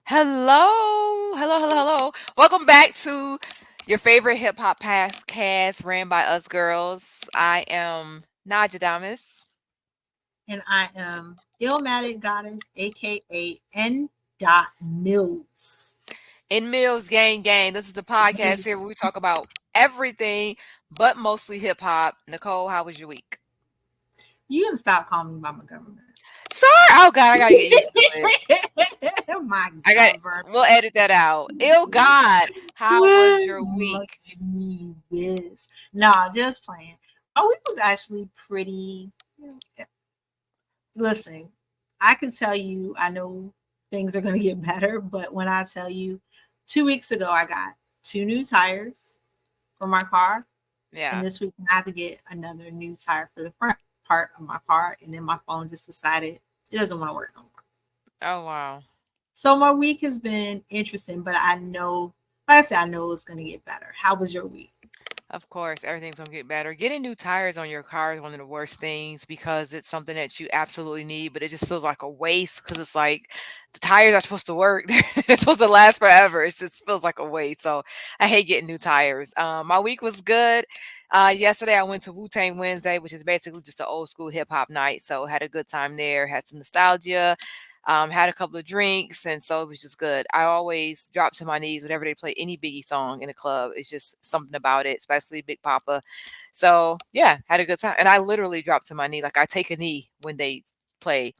Hello. Welcome back to your favorite hip hop podcast ran by us girls. I am Naja Damas. And I am Illmatic Goddess, aka N. Dot Mills. In Mills Gang. This is the podcast here where we talk about everything, but mostly hip hop. Nicole, how was your week? You gonna stop calling me by my government? Sorry. Oh God, I gotta get used to it. My I got. government. We'll edit that out. Ill God, how was your week? Gee whiz. Nah, just playing. My week was actually pretty. Listen, I can tell you, I know things are gonna get better, but when I tell you, 2 weeks ago I got two new tires for my car. And Yeah. this week I have to get another new tire for the front part of my car. And then my phone just decided it doesn't want to work no more. Oh wow. So my week has been interesting, but I know, like I said, I know it's going to get better. How was your week? Of course, everything's gonna get better. Getting new tires on your car is one of the worst things because it's something that you absolutely need, but it just feels like a waste because it's like the tires are supposed to work. They're supposed to last forever. It just feels like a waste. So I hate getting new tires. My week was good. Yesterday I went to Wu Tang Wednesday, which is basically just an old school hip hop night. So had a good time there, had some nostalgia. Had a couple of drinks, and so it was just good. I always drop to my knees whenever they play any Biggie song in the club. It's just something about it, especially Big Papa. So yeah, had a good time, and I literally drop to my knee, like I take a knee when they play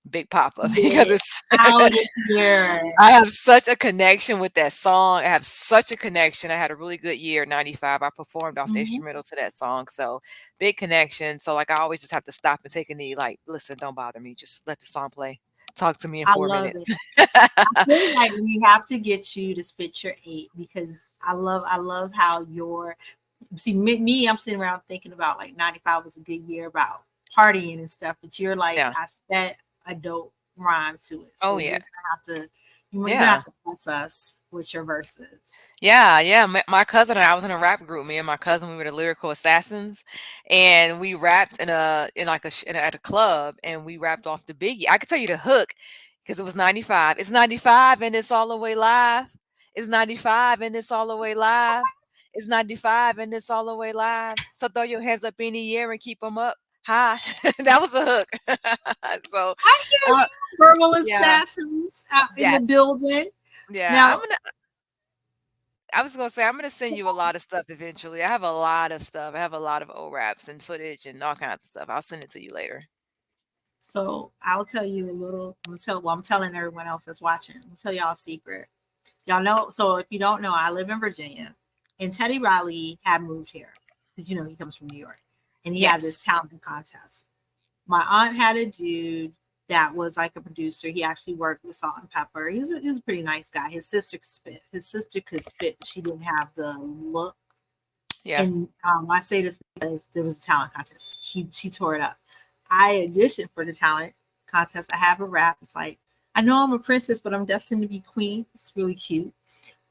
Big Papa because Get it's. out of here. I have such a connection with that song. I have such a connection. I had a really good year, 95. I performed off the Mhm. instrumental to that song. So big connection. So like I always just have to stop and take a knee, like, listen, don't bother me. Just let the song play. Talk to me in I four love it. minutes. I feel like we have to get you to spit your eight because I love how your see me, I'm sitting around thinking about like 95 was a good year about partying and stuff, but you're like, Yeah. I spent a dope rhyme to it. So Oh yeah. you're gonna Yeah. have to bless us with your verses. Yeah. My cousin and I was in a rap group. Me and my cousin, we were the lyrical assassins, and we rapped in like at a club, and we rapped off the Biggie. I could tell you the hook because it was 95. It's 95 and it's all the way live. It's 95 and it's all the way live. It's 95 and it's all the way live. So throw your hands up in the air and keep them up high. That was the hook. So I hear uh, you, verbal yeah, assassins out in the yes, building. yeah. Now, I was gonna say I'm gonna send you a lot of stuff eventually. I have a lot of stuff. I have a lot of old raps and footage and all kinds of stuff. I'll send it to you later. so I'll tell you a little. I'm telling everyone else that's watching. I'll tell y'all a secret. Y'all know. So if you don't know, I live in Virginia, and Teddy Riley had moved here because he comes from New York, and he had this Yes. talent contest. My aunt had a dude that was like a producer. He actually worked with Salt and Pepper. He was a pretty nice guy. His sister could spit. His sister could spit, but she didn't have the look. Yeah. And I say this because there was a talent contest. She tore it up. I auditioned for the talent contest. I have a rap. It's like, I know I'm a princess, but I'm destined to be queen. It's really cute.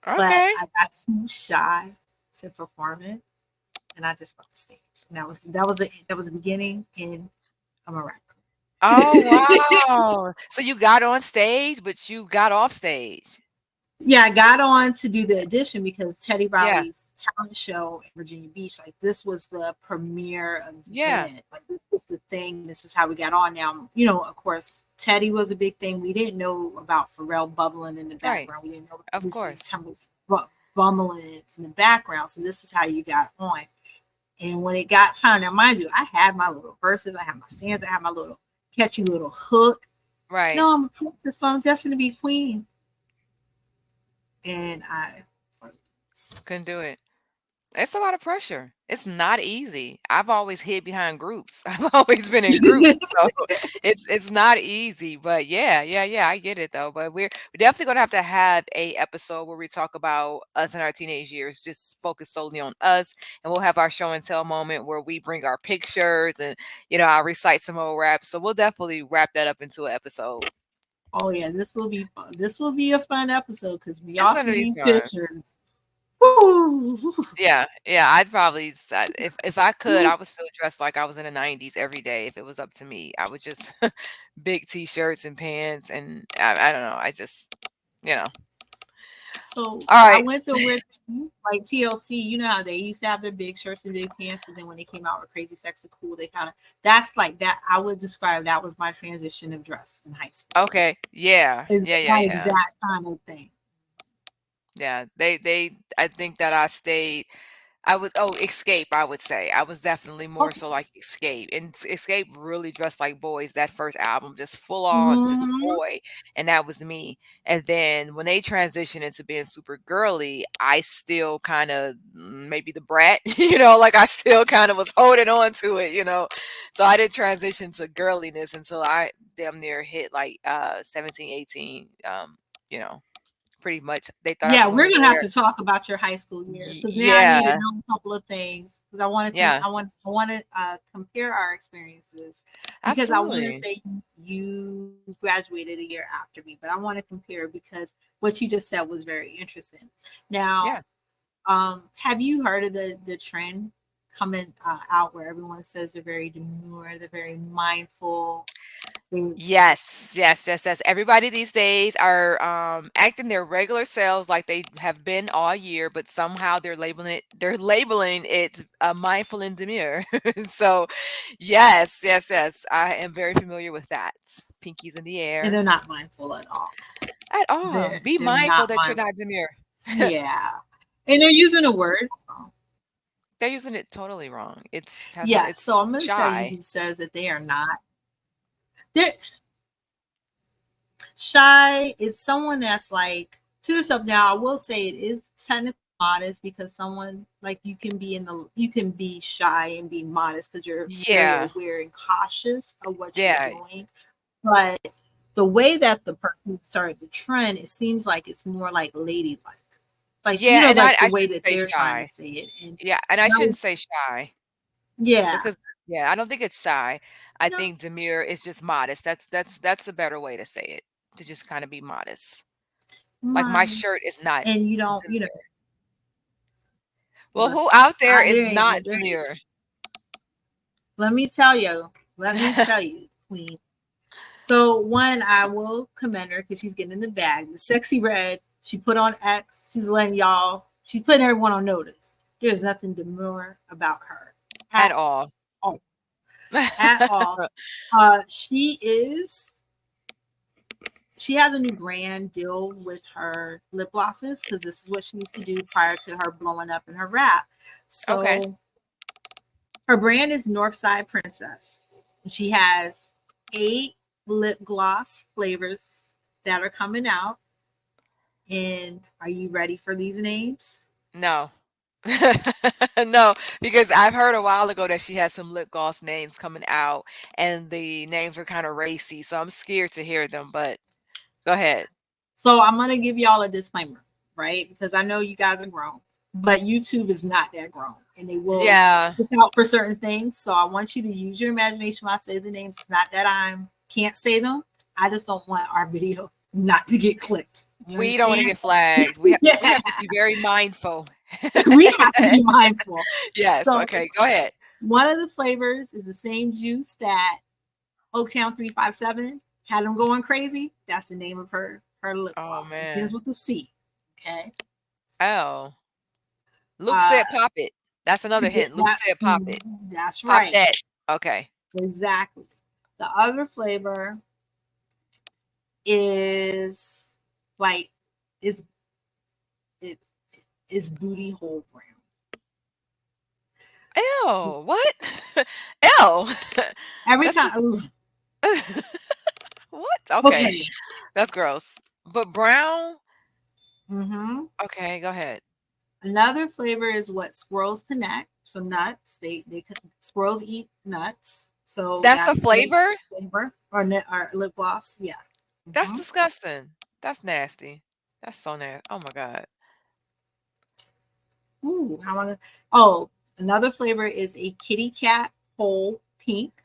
But Okay. I got too shy to perform it, and I just left the stage. And that was the beginning, and I'm a rap. Oh wow. So you got on stage, but you got off stage. Yeah, I got on to do the audition because Teddy Yeah. Riley's talent show in Virginia Beach, like this was the premiere Yeah. event. Like this was the thing. This is how we got on. Now, of course, Teddy was a big thing. We didn't know about Pharrell bubbling in the Right. background. We didn't know Of this is course. Timberlake bumbling in the background. So this is how you got on. And when it got time, now mind you, I had my little verses, I had my stands, I had my little catchy little hook. Right. No, I'm a princess, but I'm destined to be queen. And I froze. Couldn't do it. It's a lot of pressure. It's not easy. I've always hid behind groups. I've always been in groups, so it's not easy. But yeah, I get it though. But we're definitely gonna have a episode where we talk about us in our teenage years, just focus solely on us, and we'll have our show and tell moment where we bring our pictures and I'll recite some old raps. So we'll definitely wrap that up into an episode. Oh yeah, this will be fun. This will be a fun episode because we It's all gonna see be these fun. pictures. Woo! Yeah, I'd probably if I could, I would still dress like I was in the 90s every day if it was up to me. I would just big t-shirts and pants and I don't know. I just you know. So All I right. went through a weird thing, like TLC. You know how they used to have their big shirts and big pants, but then when they came out with Crazy Sexy Cool, they kind of that's like that. I would describe that was my transition of dress in high school. Okay. Yeah. Is Yeah. Yeah. that Yeah. exact kind of thing? Yeah. I think that I stayed. I was Escape, I would say. I was definitely more Okay. so like Escape. And Escape really dressed like boys, that first album, just full on, just Hmm. boy. And that was me. And then when they transitioned into being super girly, I still kind of maybe the brat, like I still kind of was holding on to it. So I didn't transition to girliness until I damn near hit like 17, 18. You know, pretty much they thought I Yeah, was gonna we're gonna have wear to talk about your high school years because now I need to yeah. know a couple of things because I want to Yeah. compare our experiences because I want to Absolutely. say you graduated a year after me, but I want to compare because what you just said was very interesting. Now, Yeah. have you heard of the trend coming out where everyone says they're very demure, they're very mindful? They, Yes, yes, yes, yes. Everybody these days are acting their regular selves like they have been all year, but somehow they're labeling it mindful and demure. So, yes, yes, yes. I am very familiar with that. Pinkies in the and air. they're not mindful at all. At all. Be They're mindful not that you're mindful. not demure. Yeah. And they're using a word. They're using it totally wrong. Yes. So It's I'm going to tell you shy. who says that they are not. They're shy is someone that's like to yourself. Now, I will say it is technically modest because someone like you can be shy and be modest because you're very Yeah. aware and cautious of what you're Yeah. doing. But the way that the person started the trend, it seems like it's more like ladylike. Like, Yeah, and I like the I way shouldn't that say they're trying to shy. say it. And Yeah, and I that shouldn't was, say shy. yeah. Because yeah, I don't think it's shy. I No, think demure is just modest. That's a better way to say it. To just kind of be modest. Like my shirt is modest. not And you don't, demure. Well, who listen, out there I is there not ain't there. demure? Let me tell you. Let me tell you, Queen. So one, I will commend her because she's getting in the bag. The sexy red she put on X. She's letting y'all. She's putting everyone on notice. There's nothing demure about her At at all. all. At all. She is. She has a new brand deal with her lip glosses because this is what she used to do prior to her blowing up in her rap. Okay. So her brand is Northside Princess. She has 8 lip gloss flavors that are coming out. And are you ready for these names? No. No, because I've heard a while ago that she has some lip gloss names coming out and the names were kind of racy, so I'm scared to hear them, but go ahead. So I'm gonna give y'all a disclaimer, right? Because I know you guys are grown, but YouTube is not that grown, and they will Yeah. look out for certain things. So I want you to use your imagination when I say the names. It's not that I can't say them. I just don't want our video not to get clicked. You We don't want to understand? get flagged. We Yeah, have to be very mindful. we have to be mindful. Yes, So okay, go ahead. one of the flavors is the same juice that Oaktown 357 had them going crazy. That's the name of her lip Oh, gloss. It begins man. with a C. Okay. Oh. Luke Uh said pop it. That's another hint. Luke that said pop it. that's Pop right. that. Okay. Exactly. The other flavor is like is it is booty hole brown. Ew, what? Ew. Every That's time just ooh, what? Okay, okay. that's gross. But brown? Hmm. Okay, go ahead. Another flavor is what squirrels connect. So nuts. Squirrels eat nuts. So That's a that's the flavor? flavor or lip gloss. Yeah. That's Hmm. disgusting. That's nasty. That's so nasty. Oh my god. Ooh, how am I gonna, oh, another flavor is a kitty cat whole pink.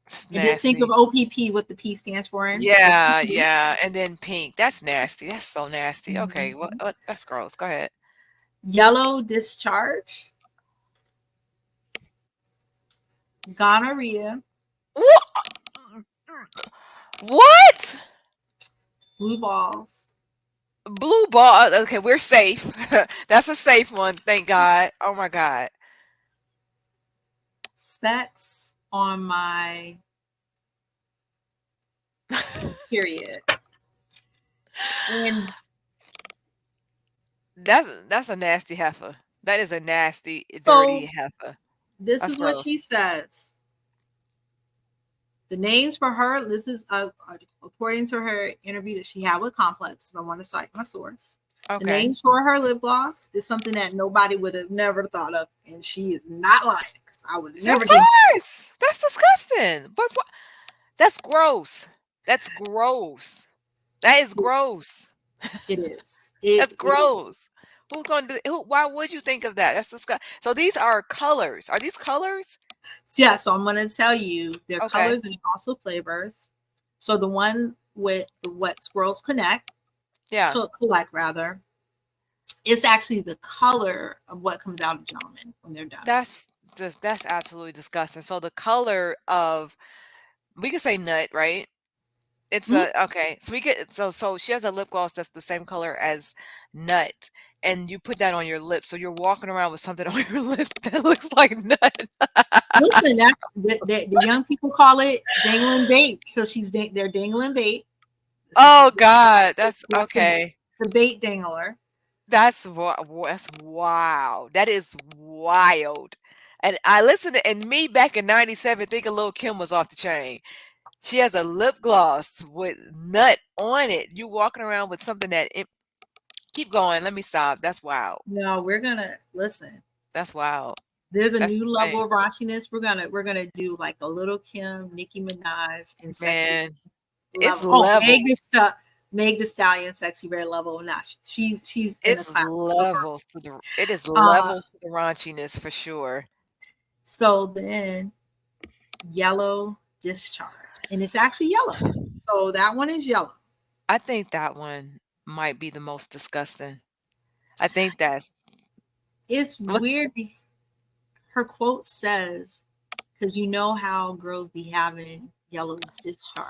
That's And just think of nasty. OPP, what the P stands for in Yeah, OPP. yeah, and then pink. That's nasty. That's so nasty. Okay, Mhm. what that's gross. Go ahead. Yellow discharge, gonorrhea, What? What? Blue balls. Blue ball. Okay, we're safe. That's a safe one. Thank God. Oh my God. Sex on my period. And That's a nasty heifer. That is a nasty, dirty so heifer. this That's is what she gross. says. The names for her, this is according to her interview that she had with Complex. So I want to cite my source. The Okay. names for her lip gloss is something that nobody would have never thought of, and she is not lying because I would have Of never did. course. That's disgusting. But what? That's gross. That's gross. That is It, gross. it is. That's It is. gross. Who's going to? Who? Why would you think of that? That's disgusting. So these are colors. Are these colors? So yeah, so I'm going to tell you their Okay. colors and also flavors. So the one with the what squirrels Yeah. collect rather, is actually the color of what comes out of gentlemen when they're done. That's absolutely disgusting. So the color of, we could say nut, right? It's Mhm. a okay. So we get so she has a lip gloss that's the same color as nut, and you put that on your lips. So you're walking around with something on your lip that looks like nut. Listen, that's the young people call it dangling bait. So they're dangling bait. This is Oh God, that's that's okay. the bait dangler. That's wow. That is wild. And I listened to, and me back in '97 thinking Lil Kim was off the chain. She has a lip gloss with nut on it. You walking around with something keep going. Let me stop. That's wild. No, we're gonna listen. That's wild. There's a That's new level insane. of raunchiness. We're gonna do like a little Kim, Nicki Minaj, and sexy Man, it's level. Oh, levels. Meg the Stallion, sexy red level. Now she's in a It's class of her. levels to the it is Uh, levels to the raunchiness for sure. so then yellow discharge, and it's actually yellow. So that one is yellow. I think that one might be the most disgusting. I think that's It's what's weird. Her quote says, "Because you know how girls be having yellow discharge.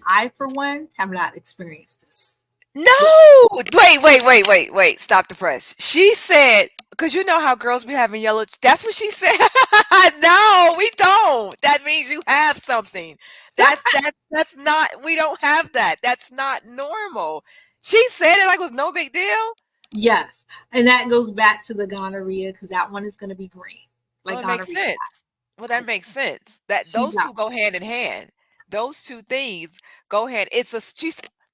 I, for one, have not experienced this." But no! Wait. Stop the press. She said, because you know how girls be having yellow. That's what she said. No, we don't. That means you have something. That's not. We don't have that. That's not normal. She said it like it was no big deal. yes, and that goes back to the gonorrhea because that one is going to be green, Oh, like it makes gonorrhea. sense. Well, that makes sense. That She those got 2 go hand in hand. Those 2 things go hand.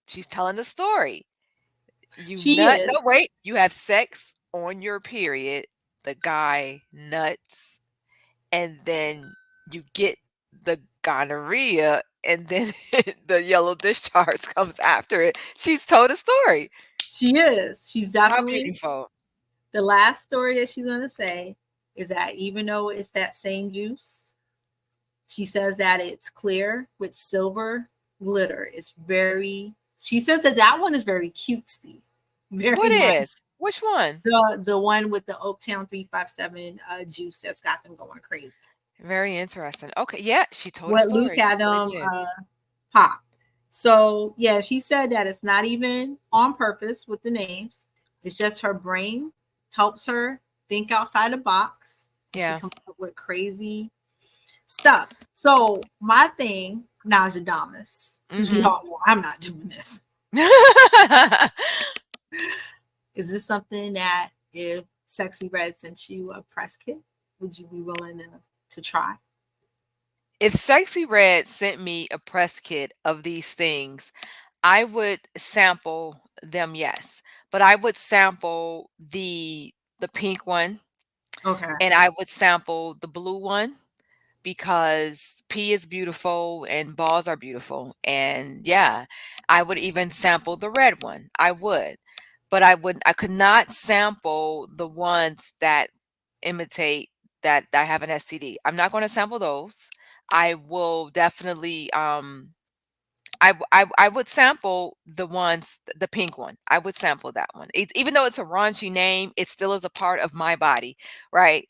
She's telling the story. You she nut. No, is wait. You have sex on your period. The guy nuts, and then you get the gonorrhea, and then the yellow discharge comes after it. She's told a story. she's How definitely beautiful. the last story that she's going to say is that even though it's that same juice, she says that it's clear with silver glitter. It's very. She says that that one is very cutesy, very What much. is? Which one? The one with the Oaktown 357 juice that's got them going crazy. Very interesting. Okay, yeah, she told a What Luke story. She had really them did. pop. So yeah, she said that it's not even on purpose with the names. It's just her brain helps her think outside the box, and she Yeah. comes up with crazy stuff. So my thing, Najadamas, because we Mhm. all know I'm not doing this. Is this something that if Sexy Red sent you a press kit, would you be willing to try? If Sexy Red sent me a press kit of these things, I would sample them, yes. But I would sample the pink one, Okay. and I would sample the blue one because pee is beautiful and balls are beautiful. And yeah, I would even sample the red one. I would. But I could not sample the ones that imitate that have an STD. I'm not gonna sample those. I will definitely, I would sample the ones, the pink one. I would sample that one. Even though it's a raunchy name, it still is a part of my body, right?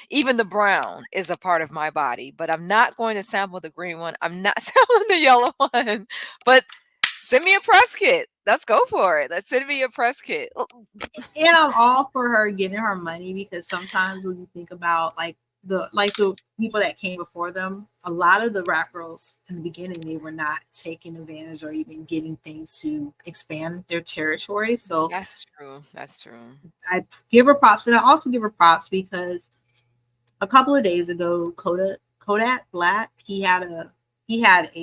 Even the brown is a part of my body, but I'm not going to sample the green one. I'm not sampling the yellow one. But Send me a press kit. Let's go for it. Let's send me a press kit. And I'm all for her getting her money because sometimes when you think about like the people that came before them, a lot of the rap girls in the beginning they were not taking advantage or even getting things to expand their territory. So That's true. That's true. I give her props, and I also give her props because a couple of days ago, Kodak Black, he had a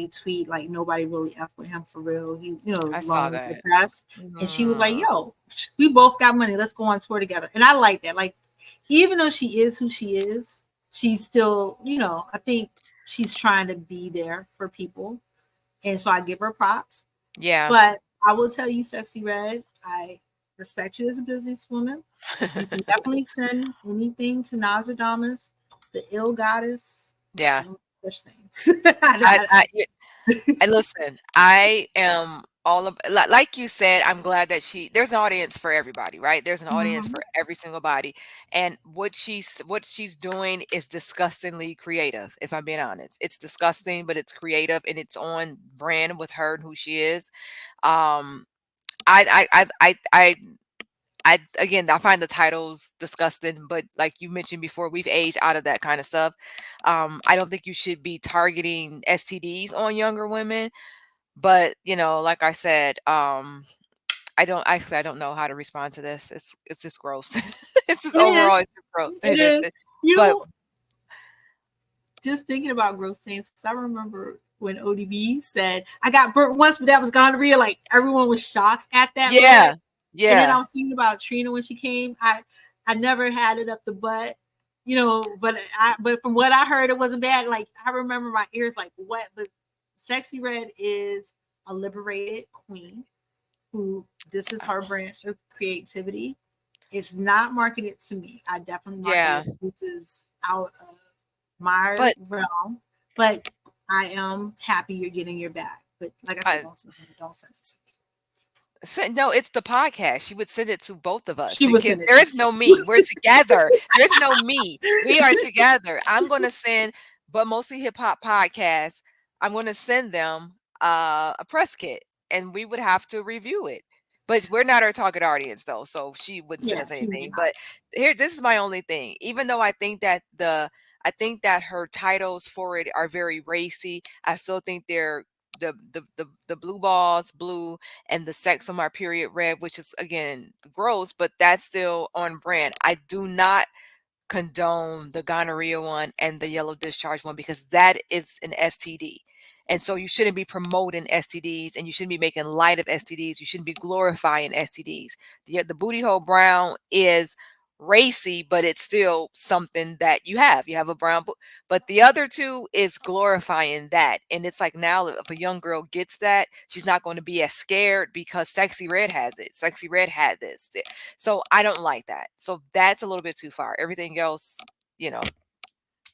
tweet like nobody really f with him for real. He I was saw alone with the that. press, and she was like, Mm, "Yo, we both got money. Let's go on tour together." And I like that. Like, even though she is who she is, she's still I think she's trying to be there for people, and so I give her props. yeah. But I will tell you, Sexy Red, I respect you as a businesswoman. You can definitely send anything to Nostradamus, the ill goddess. I Yeah. don't push things. I And listen, I am all of like you said, I'm glad that there's an audience for everybody, right? There's an audience Mhm. for every single body. And what she's doing is disgustingly creative, if I'm being honest. It's disgusting, but it's creative and it's on brand with her and who she is. Um I again, I find the titles disgusting, but like you mentioned before, we've aged out of that kind of stuff. I don't think you should be targeting STDs on younger women, but, like I said, I don't know how to respond to this. It's just gross. It's just It is. overall, it's just gross. It It is. is. You But know, just thinking about gross things, because I remember when ODB said, I got burnt once, but that was gonorrhea. Like, everyone was shocked at that yeah, moment. And then I yeah, was thinking about Trina when she came. I never had it up the butt, but from what I heard, it wasn't bad. Like, I remember my ears like wet. But Sexy Red is a liberated queen who this is her branch of creativity. It's not marketed to me. I definitely market yeah. it. This is out of my But realm, but I am happy you're getting your bag. But like I said, I don't send it to me. No, it's the podcast. She would send it to both of us She was because send it there to is no me. We're together. There's no me. We are together. I'm going to send, but mostly hip hop podcasts. I'm going to send them a press kit, and we would have to review it. But we're not her target audience though, so she wouldn't send Yeah, us she may anything. not. But this is my only thing. Even though I think that her titles for it are very racy. I still think they're the blue balls blue and the sex on my period red, which is again gross, but that's still on brand. I do not condone the gonorrhea one and the yellow discharge one because that is an STD. And so you shouldn't be promoting STDs and you shouldn't be making light of STDs. You shouldn't be glorifying STDs. The booty hole brown is racy, but it's still something that you have. You have a brown, but the other two is glorifying that. And it's like now if a young girl gets that, she's not going to be as scared because Sexy Red has it. Sexy Red had this. So I don't like that. So that's a little bit too far. Everything else, you know, I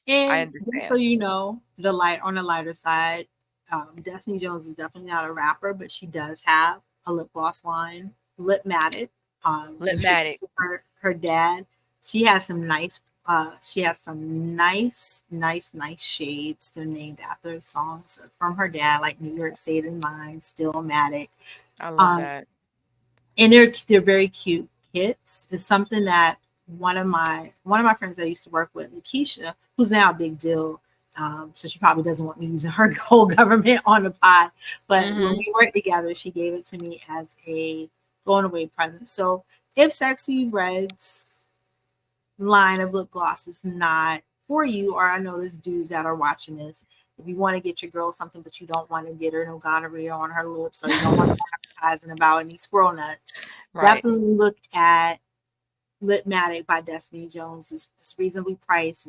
And just so understand. you know, on the lighter side, Destiny Jones is definitely not a rapper, but she does have a lip gloss line, Lipmatic. When she Lipmatic. her dad, she has some nice. She has some nice shades. They're named after songs from her dad, like New York State of Mind, Stillmatic. I love Um, that. and they're very cute kits. It's something that one of my friends I used to work with, Lakeisha, who's now a big deal. So she probably doesn't want me using her whole government on the pod. But when Mhm. we worked together, she gave it to me as a going away present. So if Sexy Red's line of lip gloss is not for you, or I know there's dudes that are watching this, if you want to get your girl something, but you don't want to get her no gonorrhea on her lips, or you don't want to advertising about any squirrel nuts, Right. definitely look at Litmatic by Destiny Jones. It's reasonably priced.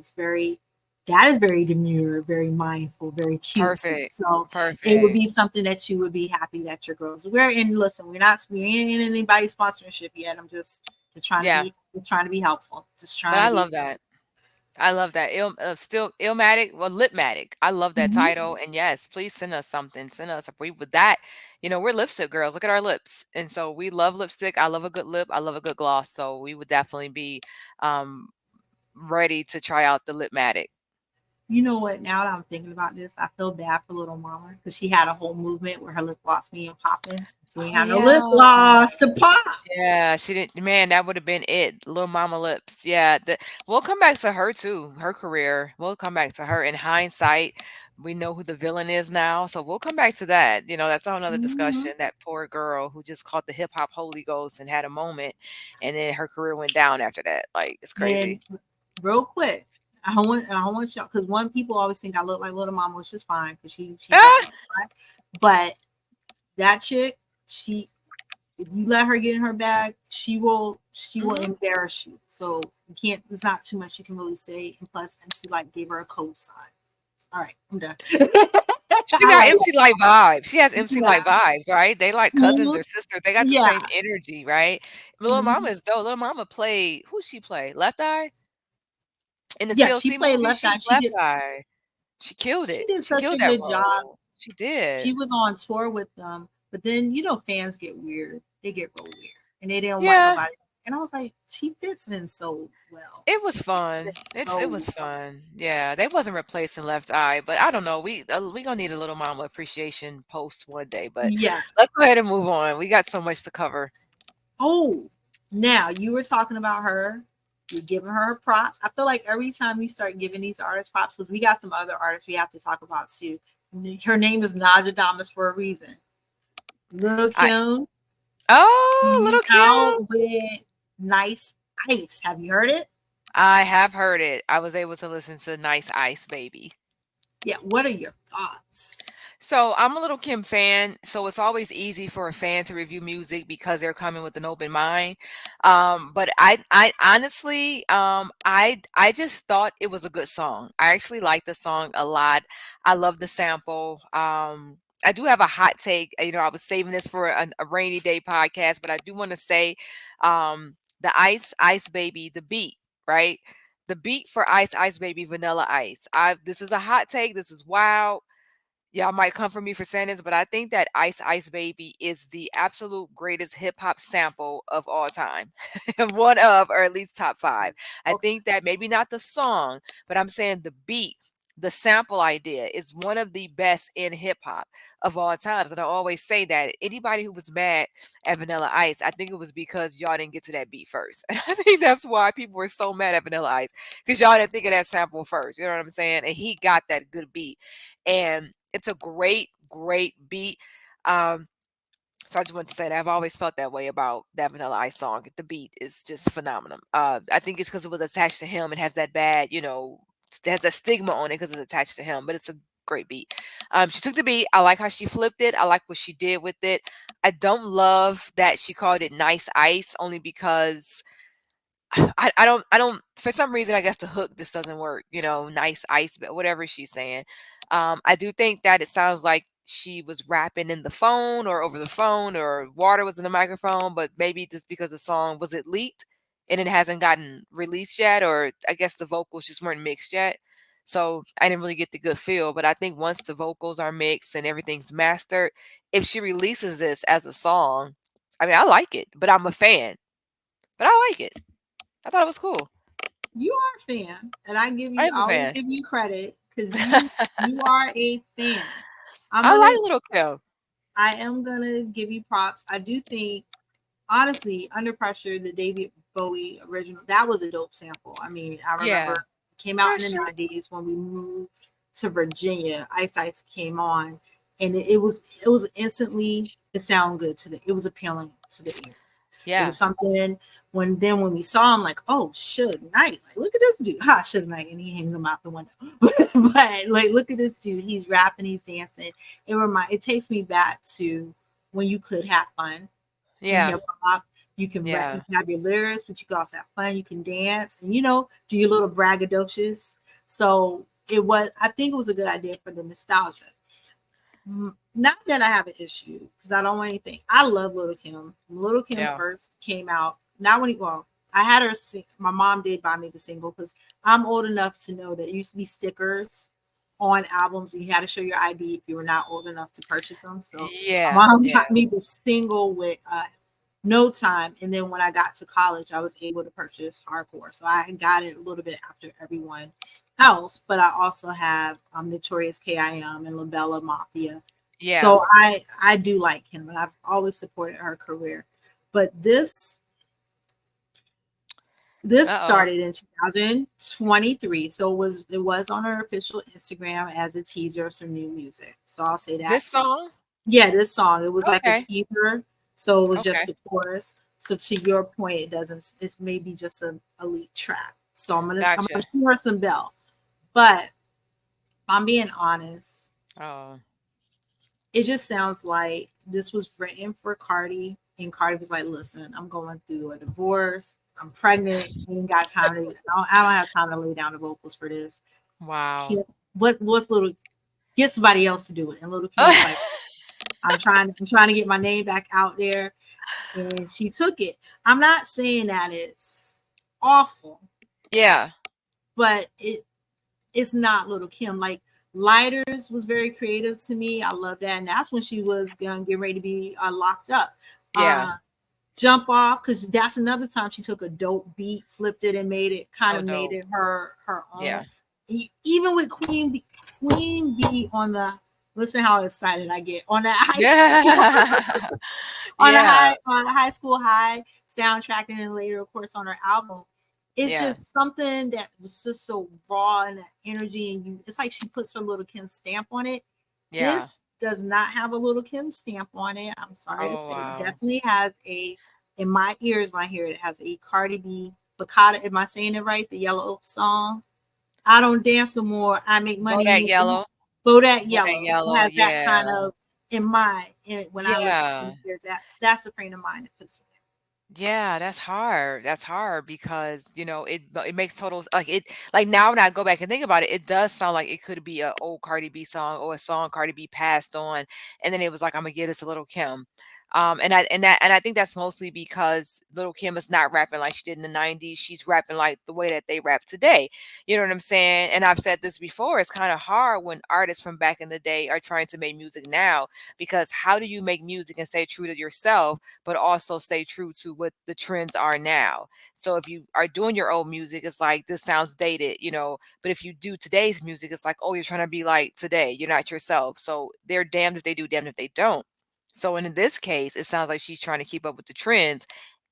That is very demure, very mindful, very cutesy. Perfect. So it would Perfect. be something that you would be happy that your girls wear. And listen, we ain't in anybody's sponsorship yet. I'm just trying to Yeah. be trying to be helpful. Just But trying to I be love that. I love that. Still Illmatic, well, Lipmatic. I love that Mhm. title. And yes, please send us something. Send us a brief with that. We're lipstick girls. Look at our lips. And so we love lipstick. I love a good lip. I love a good gloss. So we would definitely be um ready to try out the Lipmatic. You know what? Now that I'm thinking about this, I feel bad for little mama because she had a whole movement where her lip gloss being popping. She ain't Oh had no lip yeah. gloss to pop. Yeah, she didn't, man, that would have been it. Little Mama Lips. Yeah, we'll come back to her too, her career. We'll come back to her. In hindsight, we know who the villain is now, so we'll come back to that. That's a whole nother Hmm. discussion. That poor girl who just caught the hip hop Holy Ghost and had a moment, and then her career went down after that. Like, it's And crazy. real quick, I want y'all because one people always think I look like little mama, which is fine because she Ah! dresses right. But that chick, she if you let her get in her bag, she will Mhm. embarrass you. So you can't. There's not too much you can really say. And plus, MC like gave her a cosign. All right, I'm done. She I got like MC Light vibes. She has MC yeah. Light vibes, right? They like cousins Mhm. or sisters. They got the Yeah. same energy, right? Little Mama Mhm. is dope. Little Mama played, who she played? Left Eye in the Yeah, she TLC played movie. Left She Eye. was Left Eye. She killed She it. did She such a killed that good job. role. She did. She was on tour with them, but then fans get weird. They get real weird, and they didn't want Yeah, nobody. And I was like, she fits in so well. it was She fits fun. in It so was well. fun. Yeah, they wasn't replacing Left Eye, but I don't know. We gonna need a Little Mama appreciation post one day. But Yeah. let's go ahead and move on. We got so much to cover. Oh, now you were talking about her. You're giving her props. I feel like every time you start giving these artists props, because we got some other artists we have to talk about too. Her name is Naja Damas for a reason. Little I Kim Oh, came Little out Kim. with Nice Ice. Have you heard it? I have heard it. I was able to listen to Nice Ice Baby. Yeah. What are your thoughts? So I'm a Little Kim fan, so it's always easy for a fan to review music because they're coming with an open mind. But I honestly, I just thought it was a good song. I actually like the song a lot. I love the sample. I do have a hot take. I was saving this for a rainy day podcast, but I do want to say, the Ice Baby, the beat, right? The beat for Ice Baby, Vanilla Ice. This is a hot take. This is wild. Y'all might come for me for saying this, but I think that Ice Baby is the absolute greatest hip hop sample of all time. One of, or at least top five. I Okay. think that maybe not the song, but I'm saying the beat, the sample idea is one of the best in hip hop of all times. And I always say that anybody who was mad at Vanilla Ice, I think it was because y'all didn't get to that beat first. And I think that's why people were so mad at Vanilla Ice, because y'all didn't think of that sample first. You know what I'm saying? And he got that good beat. And it's a great, great beat. Um, so I just want to say that I've always felt that way about that Vanilla Ice song. The beat is just phenomenal. I think it's because it was attached to him. It has that bad, it has a stigma on it because it's attached to him. But it's a great beat. She took the beat. I like how she flipped it. I like what she did with it. I don't love that she called it Nice Ice, only because I don't for some reason I guess the hook just doesn't work, Nice Ice, but whatever she's saying. I do think that it sounds like she was rapping in the phone or over the phone or water was in the microphone, but maybe just because the song was it leaked and it hasn't gotten released yet, or I guess the vocals just weren't mixed yet. So I didn't really get the good feel, but I think once the vocals are mixed and everything's mastered, if she releases this as a song, I mean I like it, but I'm a fan. But I like it. I thought it was cool. You are a fan, and I I am a always fan. give you credit because you are a fan. I'm I gonna like Little Kim. I am gonna give you props. I do think honestly, Under Pressure, the David Bowie original, that was a dope sample. I mean, I remember Yeah. it came out in the Pressure. 90s when we moved to Virginia. Ice Ice came on, and it was instantly it sounded good to the it was appealing to the ears. It Yeah. was something when we saw him, like, oh, Suge Knight, like, look at this dude, Suge Knight, and he hanging him out the window. But like, look at this dude, he's rapping, he's dancing. It takes me back to when you could have fun in Yeah. hip hop. You can rap, you Yeah. can have your lyrics, but you can also have fun. You can dance, and do your little braggadocious. So I think it was a good idea for the nostalgia. Not that I have an issue because I don't want anything. I love Little Kim. When Little Kim Yeah. first came out, not when well, I had her. My mom did buy me the single because I'm old enough to know that it used to be stickers on albums, and you had to show your ID if you were not old enough to purchase them. So Yeah. my mom Yeah. got me the single with No Time, and then when I got to college, I was able to purchase Hardcore. So I got it a little bit after everyone. else, but I also have Notorious K.I.M. and Labella Mafia. Yeah. So I do like him, and I've always supported her career. But this Uh-oh. started in 2023, so it was on her official Instagram as a teaser of some new music. So I'll say that. This song? Yeah, this song, it was like a Okay. teaser, so it was Okay. just a chorus. So to your point, it doesn't. It's maybe just a lead track. So I'm gonna Gotcha. shoot her some bell. But if I'm being honest, Oh. it just sounds like this was written for Cardi, and Cardi was like, "Listen, I'm going through a divorce. I'm pregnant. I ain't got time to. I don't have time to lay down the vocals for this. Wow. Kim, what's little? Get somebody else to do it." And Little Kim was like, I'm trying to get my name back out there," and she took it. I'm not saying that it's awful, Yeah. but it's not Little Kim. Like Lighters was very creative to me. I love that, and that's when she was gonna get ready to be locked up. Yeah. Uh, Jump Off, because that's another time she took a dope beat, flipped it, and made it kind So of made dope. it her own. Yeah. Even with Queen B on the listen how excited I get on that high school Yeah. on a Yeah. high school high soundtrack, and then later of course on her album. It's Yeah. just something that was just so raw, and that energy, and you it's like she puts her Little Kim stamp on it. Yeah. This does not have a Little Kim stamp on it. I'm sorry to Oh, say. It wow. definitely has a, in my ears when I hear it, it has a Cardi B Bacata. Am I saying it right? The Yellow song. I don't dance no more. I make money in Bodak the Yellow. Bodak Bodak Yellow. It Yellow. has that Yeah. kind of in mind. And when I listen to Yeah. it, that's the frame of mind that puts me Yeah, that's hard. That's hard because, it makes total like it like now when I go back and think about it, it does sound like it could be a old Cardi B song or a song Cardi B passed on, and then it was like, I'm gonna give this to Little Kim. And I think that's mostly because Little Kim is not rapping like she did in the 90s. She's rapping like the way that they rap today. You know what I'm saying? And I've said this before, it's kind of hard when artists from back in the day are trying to make music now, because how do you make music and stay true to yourself but also stay true to what the trends are now? So if you are doing your old music, it's like this sounds dated. But if you do today's music, it's like, oh, you're trying to be like today. You're not yourself. So they're damned if they do, damned if they don't. So in this case, it sounds like she's trying to keep up with the trends.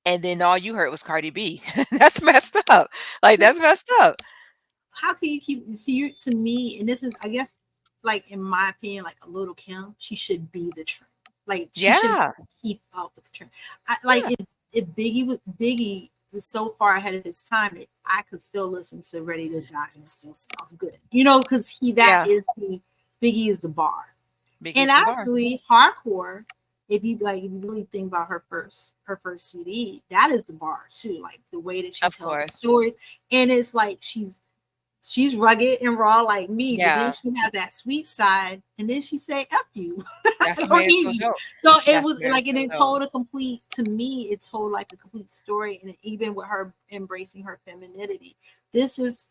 And then all you heard was Cardi B. That's messed up. Like, like, that's messed up. how can you keep see you to me, and this is I guess like in my opinion, like a Little Kim, she should be the trend. Like she shouldn't Yeah. keep up with the trend. Like Yeah. if Biggie is so far ahead of his time that I could still listen to Ready to Die and it still sounds good. Because he that Yeah. is the Biggie is the bar. And Biggie's the bar. actually hardcore, if you really think about her first CD, that is the bar too. Like the way that she Of tells her course. stories. And it's like she's rugged and raw like me, but then Yeah. she has that sweet side, and then she say "f you," That's I what don't made it need so you. dope. So it That's was what made it like, and so it dope. told a complete to me. It told like a complete story, and even with her embracing her femininity, this is.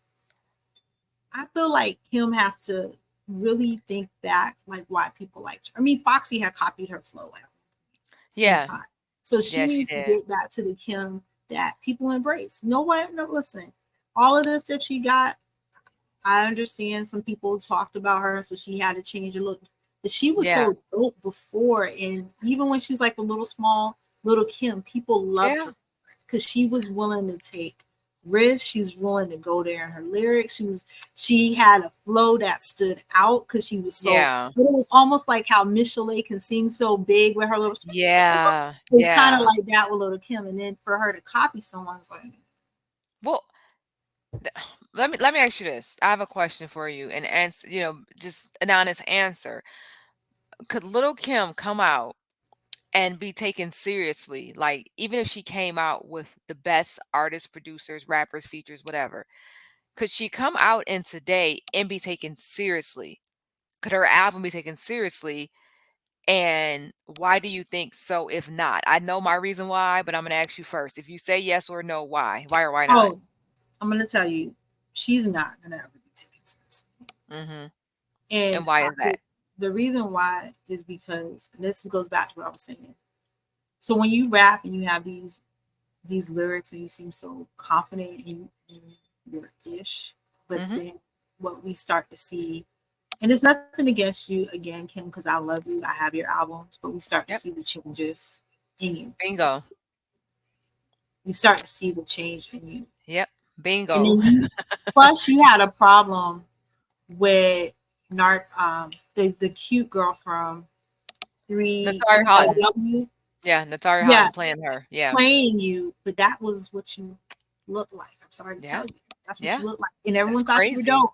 I feel like Kim has to really think back, like why people liked her. I mean, Foxy had copied her flow out in Yeah. time, so she Yeah, she needs to did. get back to the Kim that people embrace. No what? No, listen. All of this that she got, I understand some people talked about her, so she had to change her look. But she was Yeah. so dope before, and even when she was like a little small little Kim, people loved Yeah. her because she was willing to take risks. She was willing to go there in her lyrics. She had a flow that stood out because she was so. Yeah. But it was almost like how Miss Chalet can sing so big with her little. Yeah. It was kind of Yeah. like that with Little Kim, and then for her to copy someone's like, Well, let me ask you this. I have a question for you, and answer, just an honest answer. Could Little Kim come out and be taken seriously? Like, even if she came out with the best artists, producers, rappers, features, whatever, could she come out in today and be taken seriously? Could her album be taken seriously? And why do you think so if not? I know my reason why, but I'm gonna ask you first. If you say yes or no, why? Why or why not? "Oh, I'm gonna tell you, she's not gonna ever be taken seriously." Mhm. And And why is that? the reason why is because, and this goes back to what I was saying. So when you rap and you have these lyrics and you seem so confident in your ish, but Mhm. then what we start to see, and it's nothing against you again, Kim, because I love you. I have your albums, but we start to Yep. see the changes in you. Bingo. We start to see the change in you. Yep. And Bingo. then you, plus you had a problem with the cute girl from Nataria 3 Houghton. LW. Yeah, Nataria Yeah, Houghton playing her. Yeah. playing you, but that was what you look like. I'm sorry to Yeah. tell you. That's what you Yeah. look like. And That's everyone thought you were crazy. dope.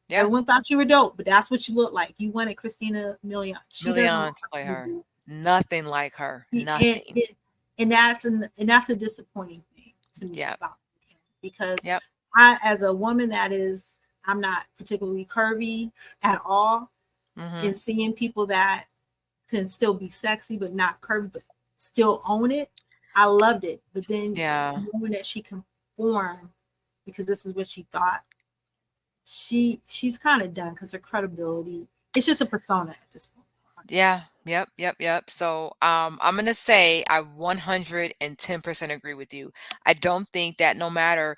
Yeah. Everyone thought you were dope, but that's what you look like. You wanted Christina Milian. She doesn't Million look to like play you, her. dude. Nothing like her. He- Nothing. and that's a disappointing thing to me Yep. about him because Yep. I, as a woman that is, I'm not particularly curvy at all, Mhm. and seeing people that can still be sexy but not curvy but still own it, I loved it. But then Yeah. knowing that she conformed because this is what she thought, she's kind of done because her credibility, it's just a persona at this point. Yeah. Yep. Yep. Yep. So, I'm gonna say I 110% agree with you. I don't think that no matter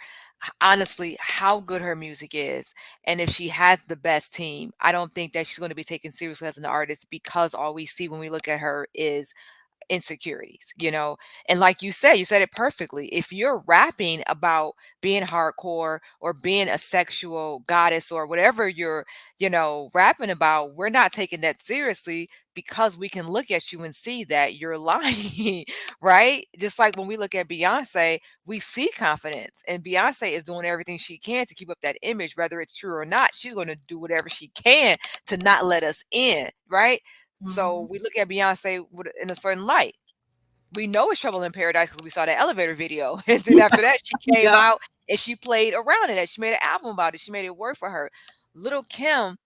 honestly how good her music is, and if she has the best team, I don't think that she's going to be taken seriously as an artist because all we see when we look at her is insecurities, you know? And like you said it perfectly. If you're rapping about being hardcore or being a sexual goddess or whatever you're, rapping about, we're not taking that seriously because we can look at you and see that you're lying, right? Just like when we look at Beyonce, we see confidence, and Beyonce is doing everything she can to keep up that image, whether it's true or not. She's going to do whatever she can to not let us in, right? So Mhm. we look at Beyonce in a certain light. We know it's Trouble in Paradise because we saw that elevator video. And then after that, she came Yeah. out and she played around in it. She made an album about it. She made it work for her. Little Kim,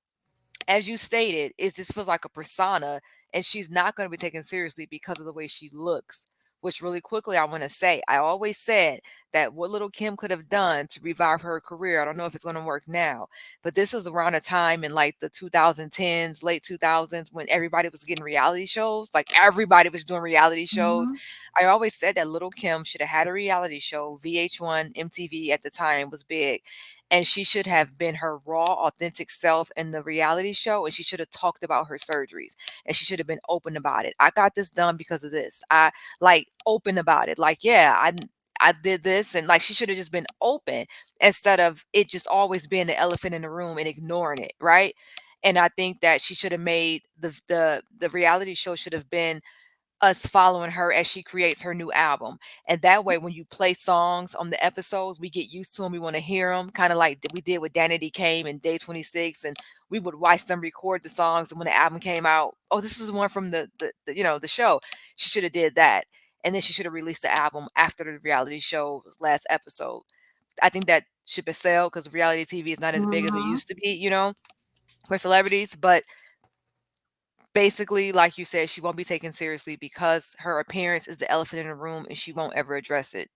as you stated, it just feels like a persona, and she's not going to be taken seriously because of the way she looks. Which really quickly I want to say, I always said that what Little Kim could have done to revive her career, I don't know if it's going to work now, but this was around a time in like the 2010s, late 2000s, when everybody was getting reality shows. Like everybody was doing reality shows. Mhm. I always said that Little Kim should have had a reality show. VH1, MTV at the time was big, and she should have been her raw authentic self in the reality show, and she should have talked about her surgeries, and she should have been open about it. I got this done because of this. I like open about it, like, yeah, I did this, and like she should have just been open instead of it just always being the elephant in the room and ignoring it, right? And I think that she should have made the reality show should have been us following her as she creates her new album. And that way, when you play songs on the episodes, we get used to them. We want to hear them, kind of like we did with Danity Kane and Day 26. And we would watch them record the songs. And when the album came out, oh, this is the one from the show. She should have did that. And then she should have released the album after the reality show last episode. I think that ship has sailed because reality TV is not as big as it Mhm. used to be, for celebrities. But basically, like you said, she won't be taken seriously because her appearance is the elephant in the room and she won't ever address it,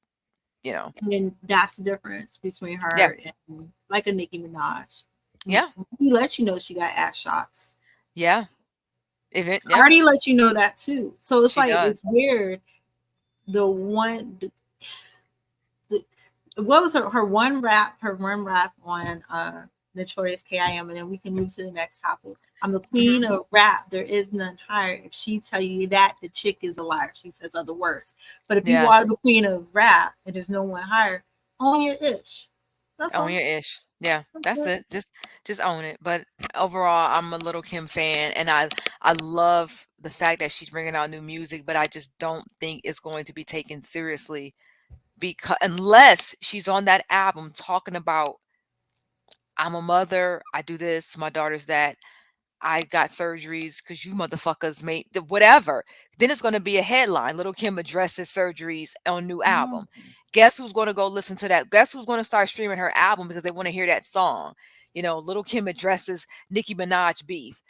you know. And that's the difference between Yeah. her and like a Nicki Minaj. Yeah. He lets you know she got ass shots. Yeah. Even yep, Cardi lets you know that too. So it's she like does. it's weird. The one, the, what was her one rap on Notorious KIM, and then we can move to the next topic. I'm the queen Mhm. of rap. There is none higher. If she tell you that, the chick is a liar. She says other words. But if you Yeah. are the queen of rap and there's no one higher, own your ish. That's Own all. your ish. Yeah. That's That's it. it. Just own it. But overall, I'm a Little Kim fan, and I love the fact that she's bringing out new music, but I just don't think it's going to be taken seriously because unless she's on that album talking about I'm a mother, I do this, my daughter's that, I got surgeries because you motherfuckers made whatever. Then it's going to be a headline. Little Kim addresses surgeries on new album. Mhm. Guess who's going to go listen to that? Guess who's going to start streaming her album because they want to hear that song? Little Kim addresses Nicki Minaj beef.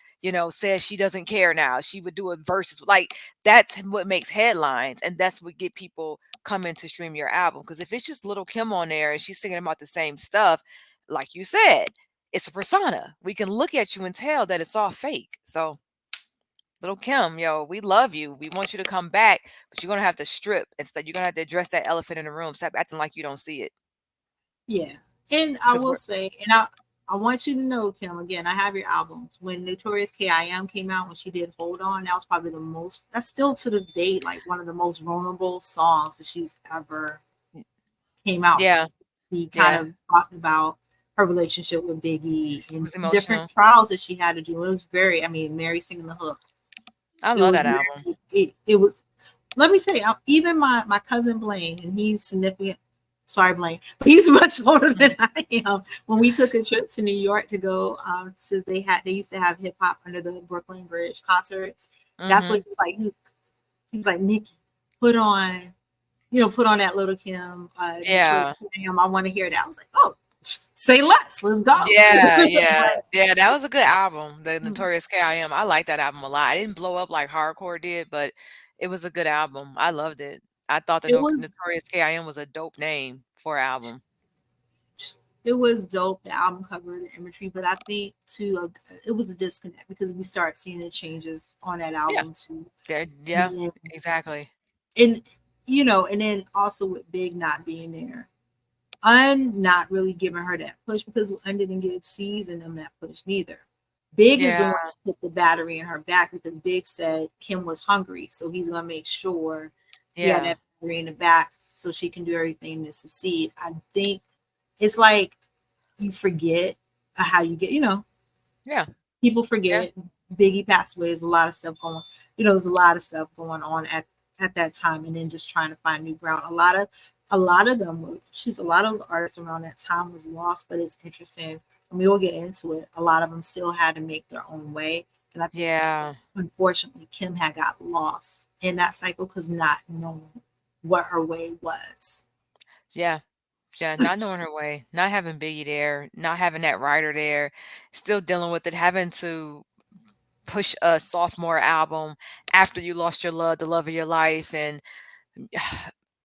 Says she doesn't care now. She would do a versus. Like that's what makes headlines, and that's what get people coming to stream your album. Because if it's just Little Kim on there and she's singing about the same stuff, like you said, it's a persona. We can look at you and tell that it's all fake. So, Little Kim, yo, we love you. We want you to come back, but you're gonna have to strip instead. You're gonna have to address that elephant in the room. Stop acting like you don't see it. Yeah. And I Because will we're say, and I I want you to know, Kim, again, I have your albums. When Notorious K.I.M. came out, when she did Hold On, that was probably the most, that's still to this day, like one of the most vulnerable songs that she's ever came out with. Yeah, He kind yeah. of talked about her relationship with Biggie It and was different emotional. trials that she had to do. It was very, I mean, Mary singing the hook. I It love was that album. very, it was, let me say, even my cousin Blaine, and he's significant. Sorry, Blaine, but he's much older Mhm. than I am. When we took a trip to New York to go, to they used to have hip hop under the Brooklyn Bridge concerts. That's what Mhm. he was like. He was like, Nicki, put on, put on that Little Kim, Notorious Yeah. K.I.M. I want to hear that. I was like, oh, say less. Let's go. Yeah, yeah. But Yeah, that was a good album, the mm, Notorious K.I.M. I like that album a lot. I didn't blow up like hardcore did, but it was a good album. I loved it. I thought the it was Notorious K.I.M. was a dope name for an album. it was dope, the album cover, the imagery, but I think too, it was a disconnect because we start seeing the changes on that Yeah. album too, Yeah, and then, exactly. and and then also with Big not being there, Un not really giving her that push because Un didn't give C's and them that push neither. Big is the Yeah, one that put the battery in her back because Big said Kim was hungry, so he's gonna make sure he had yeah, that battery in the back so she can do everything to succeed. I think it's like you forget how you get, yeah, people yeah, forget Biggie passed away. There's a lot of stuff going, there's a lot of stuff going on at that time, and then just trying to find new ground. A lot of them, she's a lot of artists around that time was lost, but it's interesting. And we will get into it. A lot of them still had to make their own way, and I think yeah, unfortunately Kim had got lost in that cycle because not knowing what her way was. yeah, yeah, not knowing her way, not having Biggie there, not having that writer there, still dealing with it, having to push a sophomore album after you lost your love, the love of your life, and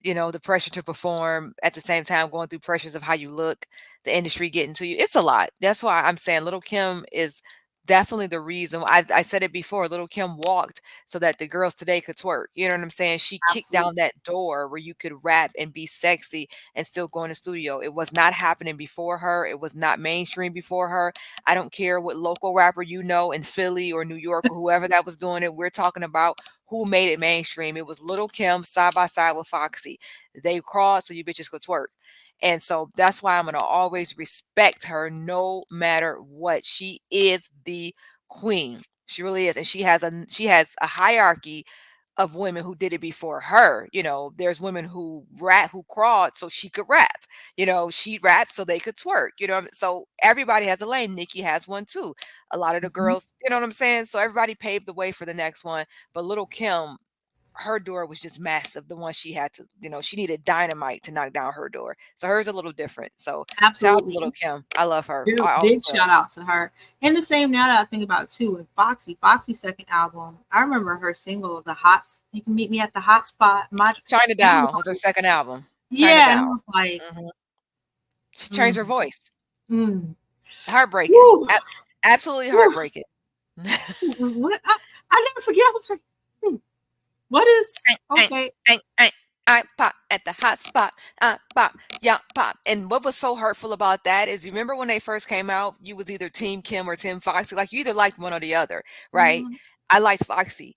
the pressure to perform at the same time going through pressures of how you look, the industry getting to you. It's a lot. That's why I'm saying Little Kim is definitely the reason. I said it before. Little Kim walked so that the girls today could twerk. You know what I'm saying? She kicked Absolutely. down that door where you could rap and be sexy and still go in the studio. It was not happening before her. It was not mainstream before her. I don't care what local rapper in Philly or New York or whoever that was doing it. We're talking about who made it mainstream. It was Little Kim side by side with Foxy. They crawled so you bitches could twerk. And so that's why I'm gonna always respect her no matter what. She is the queen. She really is. And she has a hierarchy of women who did it before her. There's women who crawled so she could rap. She rapped so they could twerk. So everybody has a lane. Nicki has one too. A lot of the Mhm. girls, you know what I'm saying? So everybody paved the way for the next one. But Little Kim, her door was just massive. The one she had to, she needed dynamite to knock down her door. So hers a little different. So shout out to Little Absolutely. Kim. I love her. Big, I always big will. shout out to her. And the same now that I think about it too with Foxy's second album. I remember her single, "The Hot." You can meet me at the hot spot. China That was Doll was her like, second album. China yeah, and it Doll. was like, hmm She changed her mm, voice. mm, Heartbreaking. woo, Absolutely woo, heartbreaking. what? I never forget. I was like, what is Ain't, okay? ain't. I pop at the hot spot. I pop, yeah, pop. And what was so hurtful about that is, you remember when they first came out, you was either Team Kim or Team Foxy. Like, you either liked one or the other, right? Mm, I liked Foxy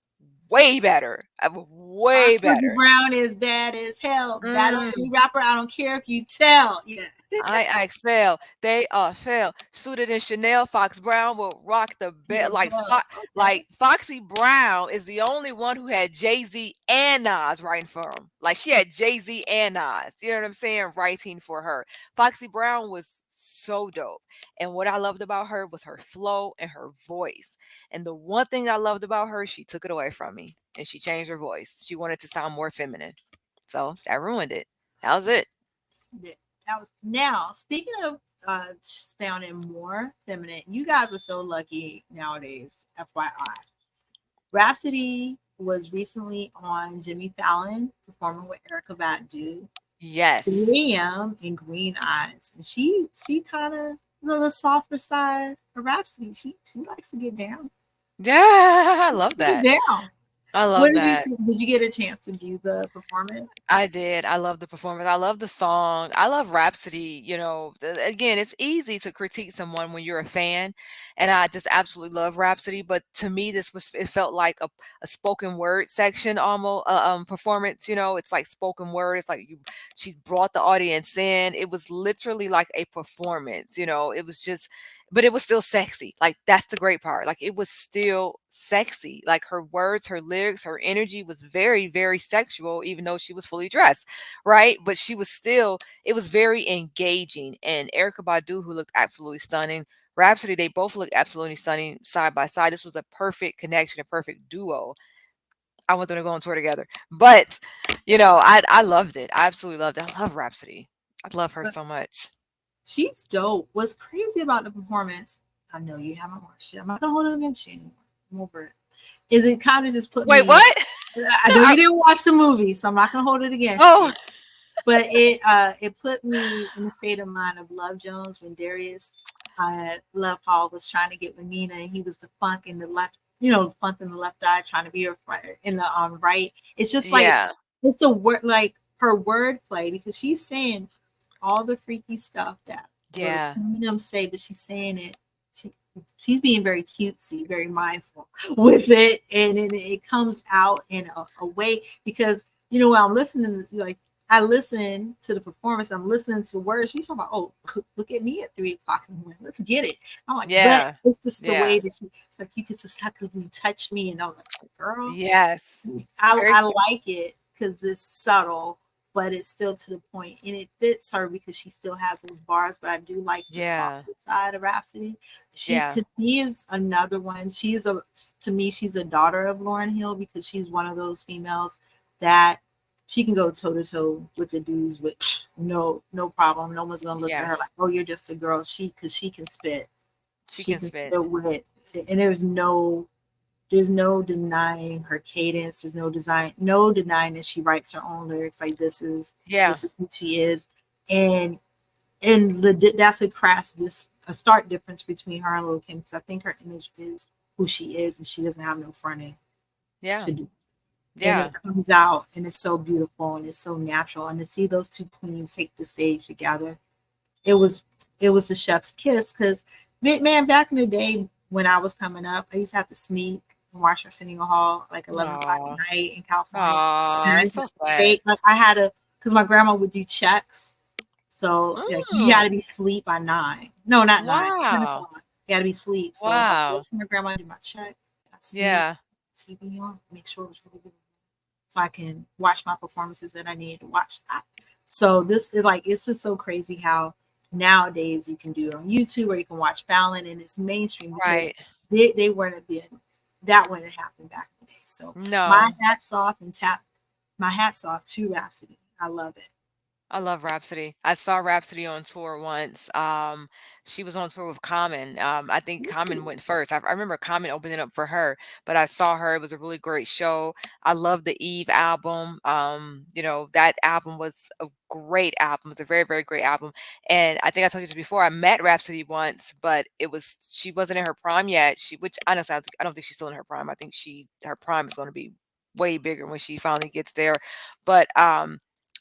way better. Way Foxworthy better. Brown is bad as hell. Battle Mm. any rapper. I don't care if you tell. Yeah, I excel. They are fail. Suited in Chanel, Fox Brown will rock the bed the like buzz. Okay. Foxy Brown is the only one who had Jay-Z and Nas writing for him. Like, she had Jay-Z and Nas. You know what I'm saying? Writing for her. Foxy Brown was so dope. And what I loved about her was her flow and her voice. And the one thing I loved about her, she took it away from me and she changed her voice. She wanted to sound more feminine. So that ruined it. That was it. Yeah, that was now. Speaking of sounding more feminine, you guys are so lucky nowadays. FYI, Rhapsody was recently on Jimmy Fallon performing with Erica Badu, Yes. 3 a.m. in Green Eyes, and she kind of the softer side of Rhapsody. She likes to get down. Yeah, I love Get that. down. I What love did you that. think? Did you get a chance to view the performance? I did. I love the performance. I love the song. I love Rhapsody. Again, it's easy to critique someone when you're a fan, and I just absolutely love Rhapsody. But to me, it felt like a spoken word section, almost performance. It's like spoken word. It's like she brought the audience in. It was literally like a performance. It was just, but it was still sexy. Like that's the great part. Like it was still sexy. Like her words, her lyrics, her energy was very, very sexual, even though she was fully dressed, right? But she was still, it was very engaging. And Erica Badu, who looked absolutely stunning, Rhapsody, they both looked absolutely stunning side by side. This was a perfect connection, a perfect duo. I want them to go on tour together. But, I loved it. I absolutely loved it. I love Rhapsody. I love her But so much. she's dope. What's crazy about the performance? I know you haven't watched it. I'm not gonna hold it against you anymore. I'm over it. Is it kind of just put Wait, me? what? I know you didn't watch the movie, so I'm not gonna hold it against Oh, you. But it put me in the state of mind of Love Jones when Darius Love Hall was trying to get with Nina, and he was the funk in the left, funk in the left eye, trying to be her in the right. It's just like yeah. it's a word, like her word play, because she's saying all the freaky stuff that little Yeah. Kim and them say, but she's saying it. She, she's being very cutesy, very mindful with it, and it comes out in a way, because while I'm listening, like I listen to the performance, I'm listening to the words. She's talking about, oh, look at me at 3 o'clock in the morning. Let's get it. I'm like, but Yeah. it's just the way Yeah. that she's like, you can successfully touch me, and I was like, girl, Yes. Very I like it because it's subtle, but it's still to the point, and it fits her because she still has those bars. But I do like the yeah. softer side of Rhapsody. Yeah. Cause she is another one. She is to me, she's a daughter of Lauryn Hill, because she's one of those females that she can go toe to toe with the dudes with no problem. No one's gonna look at her Yes. like, oh, you're just a girl. Because she can spit. She She can can spit. spit with it, and there's no denying her cadence. There's no denying that she writes her own lyrics. Like Yeah. this is who she is, and that's a stark difference between her and Lil Kim, because I think her image is who she is, and she doesn't have no fronting Yeah. to do. And Yeah. it comes out, and it's so beautiful, and it's so natural. And to see those two queens take the stage together, it was it was the chef's kiss. Because man, back in the day when I was coming up, I used to have to sneak and watch Arsenio Hall like 11 o'clock at Aw. night in California. And Aw, I that's used to so have to sad. wait. Like I had to, because my grandma would do checks. So like you Mm. had to be asleep by 9. No, not 9, 10 Wow. o'clock. You had to be asleep. So if I go Wow. to my grandma and do my check, I sneak Yeah. TV on, make sure it was really good, so I can watch my performances that I needed to watch. So this is like, it's just so crazy how nowadays you can do it on YouTube, or you can watch Fallon, and it's mainstream, because Right. they weren't have been that wouldn't happen back in the day. So my No. hats off and tap my hats off to Rhapsody. I love it. I love Rhapsody. I saw Rhapsody on tour once. She was on tour with Common. I think Common went first. I remember Common opening up for her, but I saw her. It was a really great show. I love the Eve album. That album was a great album. It's a very, very great album. And I think I told you this before. I met Rhapsody once, but she wasn't in her prime yet. Which honestly, I don't think she's still in her prime. I think her prime is going to be way bigger when she finally gets there. But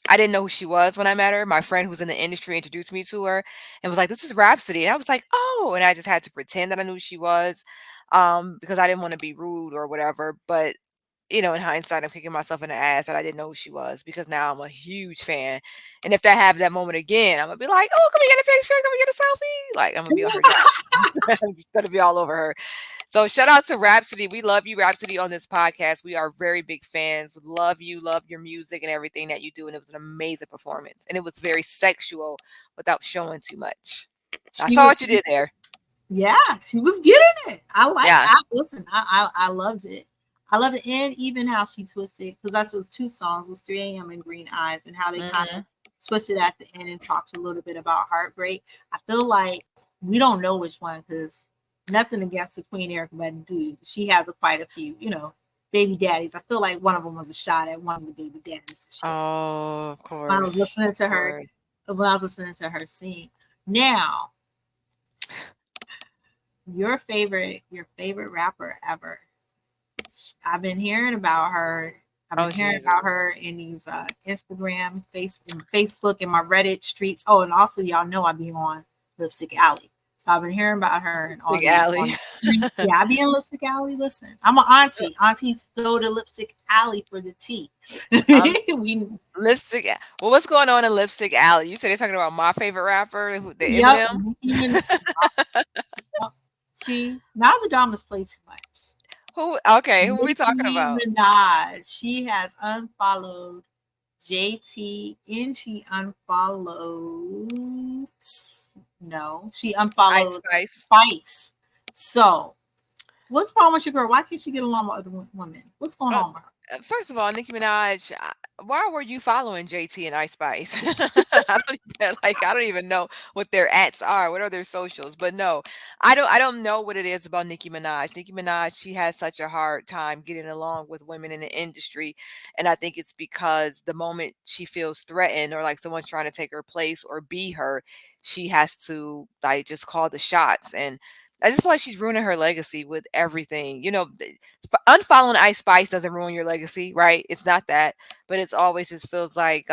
I didn't know who she was when I met her. My friend who's in the industry introduced me to her and was like, "This is Rhapsody." And I was like, "Oh," and I just had to pretend that I knew who she was, because I didn't want to be rude or whatever. But in hindsight, I'm kicking myself in the ass that I didn't know who she was, because now I'm a huge fan. And if I have that moment again, I'm gonna be like, "Oh, can we get a picture? Can we get a selfie?" Like I'm gonna be on her case. It's gonna be all over her. So shout out to Rhapsody. We love you, Rhapsody, on this podcast. We are very big fans. Love you, love your music and everything that you do. And it was an amazing performance. And it was very sexual without showing too much. I She saw was what you did there. Yeah, she was getting it. Yeah. Listen, I loved it. I loved it, and even how she twisted, because that's those two songs, was 3 a.m. and Green Eyes, and how they kind of Hmm. twisted at the end and talked a little bit about heartbreak. I feel like we don't know which one, because nothing against the Queen Erica, but dude, she has quite a few, baby daddies. I feel like one of them was a shot at one of the baby daddies that she had. Oh, of When I was course. Of listening to her, course. sing. Now, your favorite rapper ever. I've been hearing about her. I've Oh been hearing Jesus. about her in these Instagram, Facebook, and my Reddit streets. Oh, and also y'all know I be on Lipstick Alley, so I've been hearing about her and all Big these Alley. on the streets. Yeah, I be in Lipstick Alley. Listen, I'm an auntie. Aunties go to Lipstick Alley for the tea. I'm we Lipstick well, what's going on in Lipstick Alley? You said they're talking about my favorite rapper, the Yep, Eminem? even see Nostradamus plays too much. Who okay, who we talking Nicki about? Minaj, she has unfollowed JT and she unfollowed. No, she Ice unfollowed Spice. Spice. So, what's wrong with your girl? Why can't she get along with other women? What's going Uh, on with her? First of all, Nicki Minaj, why were you following JT and Ice Spice? I don't even know what their ats are. What are their socials? But no, I don't know what it is about Nicki Minaj. Nicki Minaj, she has such a hard time getting along with women in the industry, and I think it's because the moment she feels threatened or like someone's trying to take her place or be her, she has to like just call the shots. And I just feel like she's ruining her legacy with everything. Unfollowing Ice Spice doesn't ruin your legacy, right? It's not that, but it's always just feels like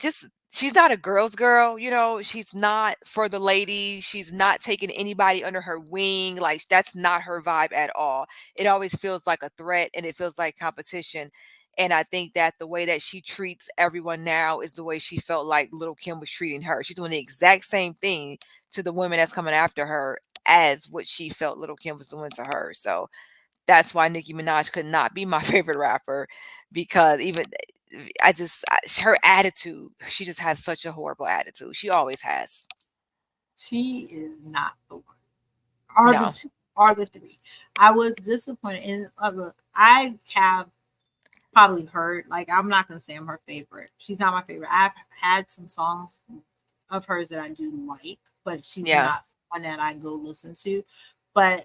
just she's not a girl's girl, she's not for the ladies, she's not taking anybody under her wing, like that's not her vibe at all. It always feels like a threat and it feels like competition. And I think that the way that she treats everyone now is the way she felt like Little Kim was treating her. She's doing the exact same thing to the women that's coming after her as what she felt Little Kim was doing to her. So that's why Nicki Minaj could not be my favorite rapper because even her attitude, she just has such a horrible attitude. She always has. She is not the one. Are the No. two? Are the three? I was disappointed. And look, I have probably heard. Like, I'm not gonna say I'm her favorite. She's not my favorite. I've had some songs of hers that I do like, but she's Yeah. not one that I go listen to. But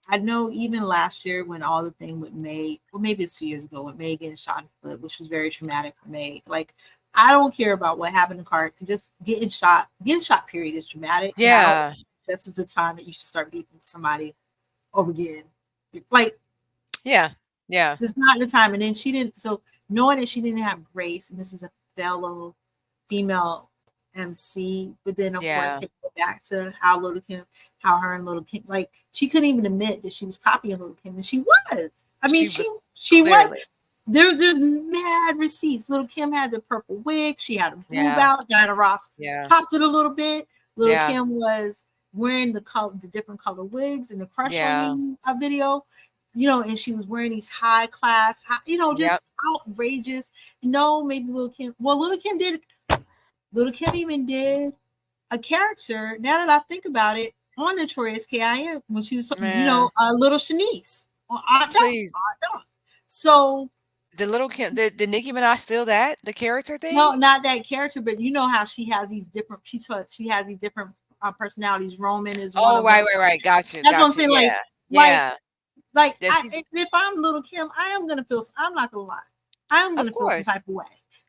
I know even last year when all the thing with Meg, well, maybe it's 2 years ago when Meg getting shot in the foot, which was very traumatic for Meg. Like, I don't care about what happened in the car. Just getting shot. Getting shot, period, is traumatic. And I don't. Yeah. This is the time that you should start beefing with somebody over getting. Like, Yeah. Yeah. this is not the time. And then she didn't. So knowing that she didn't have grace, and this is a fellow female MC, but then of course Yeah. take it back to how Little Kim, how her and Little Kim, like she couldn't even admit that she was copying Little Kim, and she was. I mean, She she was she was. clearly. There's mad receipts. Little Kim had the purple wig. She had a boob Yeah. out. Diana Ross Yeah. topped it a little bit. Little Yeah. Kim was wearing the different color wigs in the Crush on Yeah. You video, and she was wearing these high class, Yep. just outrageous. No, maybe Little Kim. Well, Little Kim did. Little Kim even did a character. Now that I think about it, on Notorious K.I.M. when she was, Man, Little Shanice on Odd Dog. please. Odd Dog. So Did Little Kim did Nicki Minaj steal that? The character no, thing? not that character, but you know how she has these different. She has these different personalities. Roman is one Oh, of them. right. Gotcha. That's what I'm Gotcha. saying. Like, Yeah. like Yeah. Yeah, I, she's if I'm Little Kim, I am gonna feel. I'm not gonna lie. I am of gonna feel some course. type of way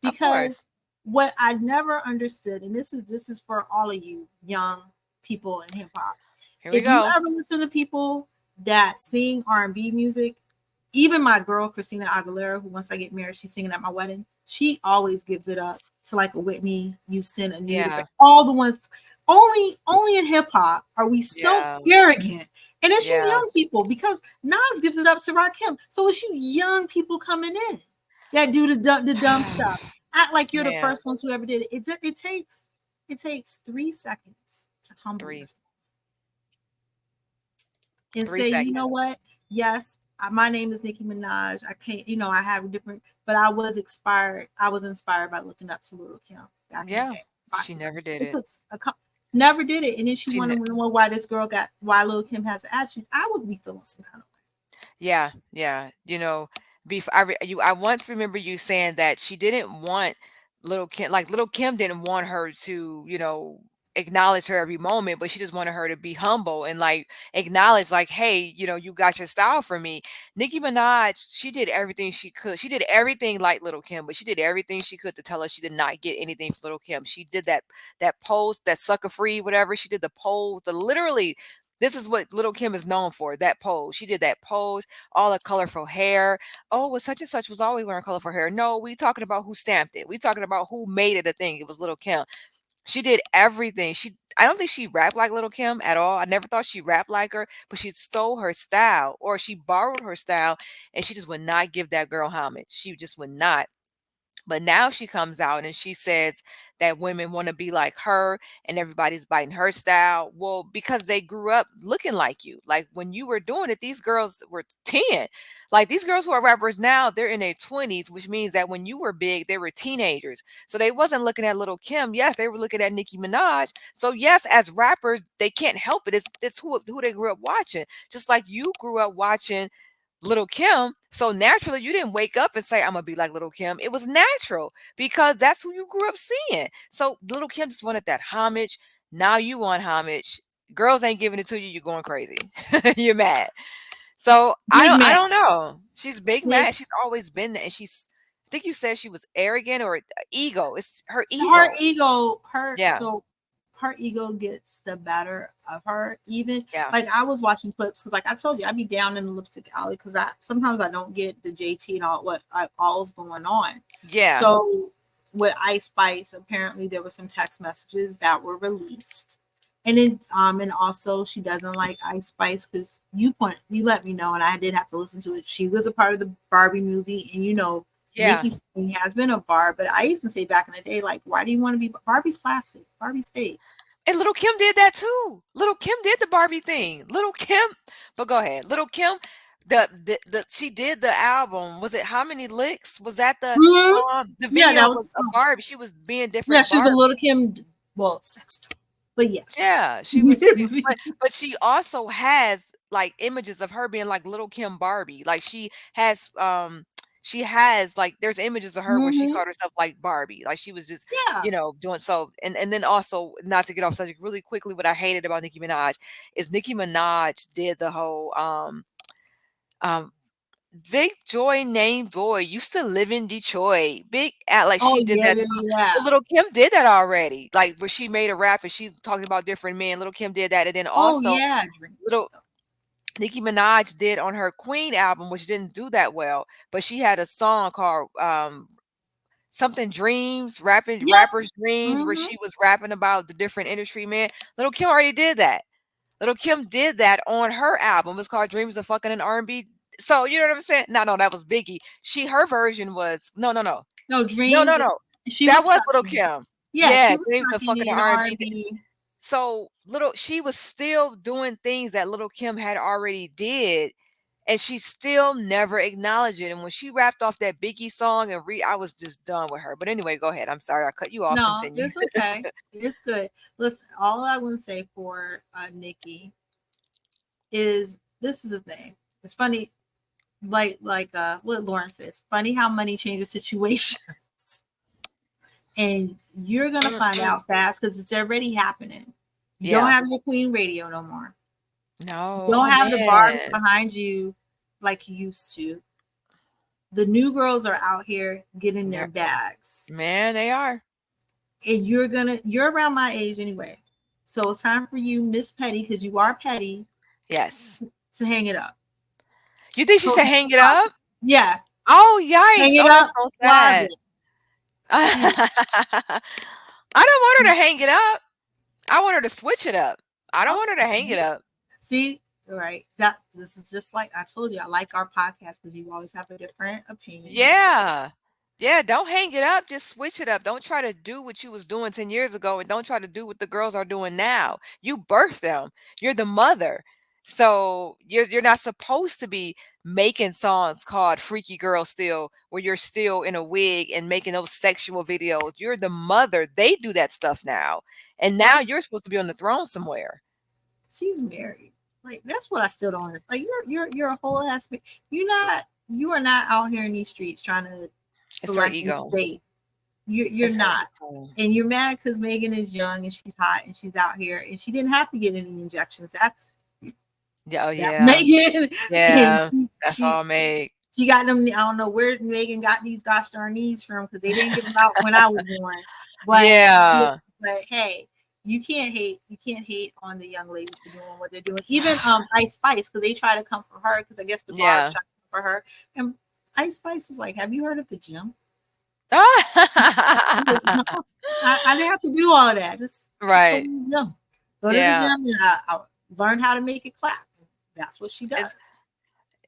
Of course. because what I never understood, and this is for all of you young people in hip hop. Here we If you go. ever listen to people that sing R&B music, even my girl Christina Aguilera, who once I get married, she's singing at my wedding. She always gives it up to like a Whitney Houston, Anita, Yeah. all the ones. Only in hip hop are we so Yeah. arrogant. And it's you Yeah. young people because Nas gives it up to Rakim. So it's you young people coming in that do the dumb stuff. Act like you're the Man, first ones who ever did it. It takes 3 seconds to humble 3 yourself and 3 say, you know seconds. what? Yes, my name is Nicki Minaj. I can't, I have a different, but I was inspired. I was inspired by looking up to Little Kim back in the Yeah. day. She Foxy. never did It it. took never did it, and then she She ne wanted to know why this girl why Little Kim has an attitude. I would be feeling some kind of Yeah, yeah. I once remember you saying that she didn't want Little Kim didn't want her to, acknowledge her every moment, but she just wanted her to be humble and like acknowledge like, hey, you got your style from me. Nicki Minaj, she did everything she could. She did everything like Little Kim, but she did everything she could to tell us she did not get anything from Little Kim. She did that post, that sucker free, whatever. She did the poll, the literally This is what Little Kim is known for, that pose. She did that pose, all the colorful hair. Oh, well, such and such was always wearing colorful hair. No, we talking about who stamped it. We talking about who made it a thing. It was Little Kim. She did everything. I don't think she rapped like Little Kim at all. I never thought she rapped like her, but she stole her style or she borrowed her style and she just would not give that girl homage. She just would not. But now she comes out and she says that women want to be like her and everybody's biting her style. Well, because they grew up looking like you. Like when you were doing it, these girls were 10. Like these girls who are rappers now, they're in their 20s, which means that when you were big, they were teenagers. So they wasn't looking at Little Kim. Yes, they were looking at Nicki Minaj. So yes, as rappers, they can't help it. It's who they grew up watching. Just like you grew up watching Little Kim. So naturally, you didn't wake up and say, I'm gonna be like Little Kim. It was natural because that's who you grew up seeing. So Little Kim just wanted that homage. Now you want homage. Girls ain't giving it to you, you're going crazy. You're mad. So Big I man. don't know. She's big Big, mad. She's always been there. And I think you said she was arrogant or ego. It's her her ego. ego, her Yeah. so her ego gets the better of her. Even Yeah. like I was watching clips because, like I told you, I'd be down in the lipstick alley because I sometimes I don't get the JT and all's going on. Yeah. So with Ice Spice, apparently there were some text messages that were released. And also she doesn't like Ice Spice because you let me know and I did have to listen to it. She was a part of the Barbie movie, and Yeah. Nicki has been a bar, but I used to say back in the day, like, why do you want to be Barbie's plastic? Barbie's fake. And Little Kim did that too. Little Kim did the Barbie thing. Little Kim, but go ahead. Little Kim, the she did the album. Was it How Many Licks? Was that the Mhm. song? The Yeah, video that was was the a song. Barbie. She was being Yeah, different she's a Barbie. little Kim, well, sex doll. But yeah. Yeah, she was, but she also has like images of her being like Little Kim Barbie. Like she has like there's images of her where she Hmm. called herself like Barbie. Like she was just, Yeah. doing so. And then also, not to get off subject really quickly, what I hated about Nicki Minaj is Nicki Minaj did the whole um Big Joy named boy used to live in Detroit. Big like Oh she did yeah, that yeah, song. yeah. But Little Kim did that already. Like where she made a rap and she talking about different men. Little Kim did that. And then Oh also yeah, dreams. little Nicki Minaj did on her Queen album, which didn't do that well. But she had a song called something dreams, Yep. rappers dreams, where Hmm. she was rapping about the different industry men. Little Kim already did that. Little Kim did that on her album. It's called Dreams of Fucking an R&B. So you know what I'm saying? No, that was Biggie. Her version was no. No, No, no, dreams. no. She That was was Little sucking. Kim. Yeah, Yeah, she was Dreams of sucking Fucking an in R&B. R&B. So little she was still doing things that Little Kim had already did, and she still never acknowledged it. And when she rapped off that Biggie song I was just done with her. But anyway, go ahead. I'm sorry I cut you off. No, Continue. it's okay. It's good. Listen, all I want to say for Nikki is this is a thing. It's funny, like what Lauren says. Funny how money changes situations, and you're gonna find Mm-mm. out fast because it's already happening. You don't Yeah. have your Queen radio no more. You No. don't Oh have the barbs man. behind you like you used to. The new girls are out here getting their Yeah. bags, Man, they are. and you're around my age anyway. So it's time for you, Miss Petty, because you are petty, Yes. to hang it up. You think she Go should to the hang it closet. up? Yeah, Oh, hang yikes. it Oh, that's up, so sad. closet. She, I don't want her to hang it up. I want her to switch it up. I don't oh, want her to hang it up. see, all right. That this is just like I told you. I like our podcast because you always have a different opinion. Yeah. Yeah, don't hang it up, just switch it up. Don't try to do what you was doing 10 years ago and don't try to do what the girls are doing now. You birthed them. You're the mother. So you're not supposed to be making songs called Freaky Girl still, where you're still in a wig and making those sexual videos. You're the mother. They do that stuff now. And now Like you're supposed to be on the throne somewhere. she's married. Like that's what I still don't understand. Like you're a whole ass. You are not out here in these streets trying to It's her select and ego. date. You're It's her not. ego. And you're mad because Megan is young and she's hot and she's out here and she didn't have to get any injections. Yeah, oh That's yeah. Megan. And Yeah. That's she all made. she got them. I don't know where Megan got these gosh darn knees from because they didn't give them out when I was born. But Yeah. but hey, You can't hate on the young ladies for doing what they're doing. Even Ice Spice, because they try to come for her, because I guess the bar Yeah. was trying to come for her. And Ice Spice was like, "Have you heard of the gym?" I'm like, no, I didn't have to do all of that. Just go to Right. the gym. Go to the Yeah. gym and I'll learn how to make it clap. That's what she It's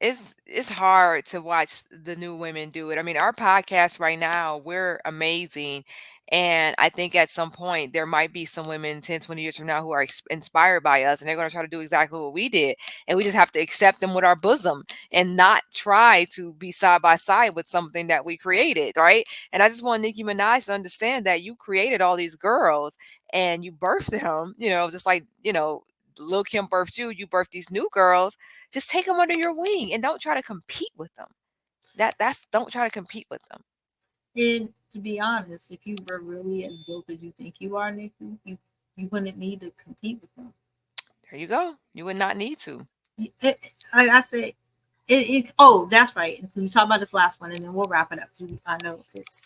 does. it's hard to watch the new women do it. I mean, our podcast right now, we're amazing. And I think at some point there might be some women 10, 20 years from now who are inspired by us and they're going to try to do exactly what we did. And we just have to accept them with our bosom and not try to be side by side with something that we created. Right. And I just want Nicki Minaj to understand that you created all these girls and you birthed them, just like, Lil Kim birthed you, you birthed these new girls. Just take them under your wing and don't try to compete with them. That's don't try to compete with them. And to be honest, if you were really as dope as you think you are, Nikki, you wouldn't need to compete with them. There you go. You would not need to. Like I said, oh, that's right. We talk about this last one, and then we'll wrap it up. I know it's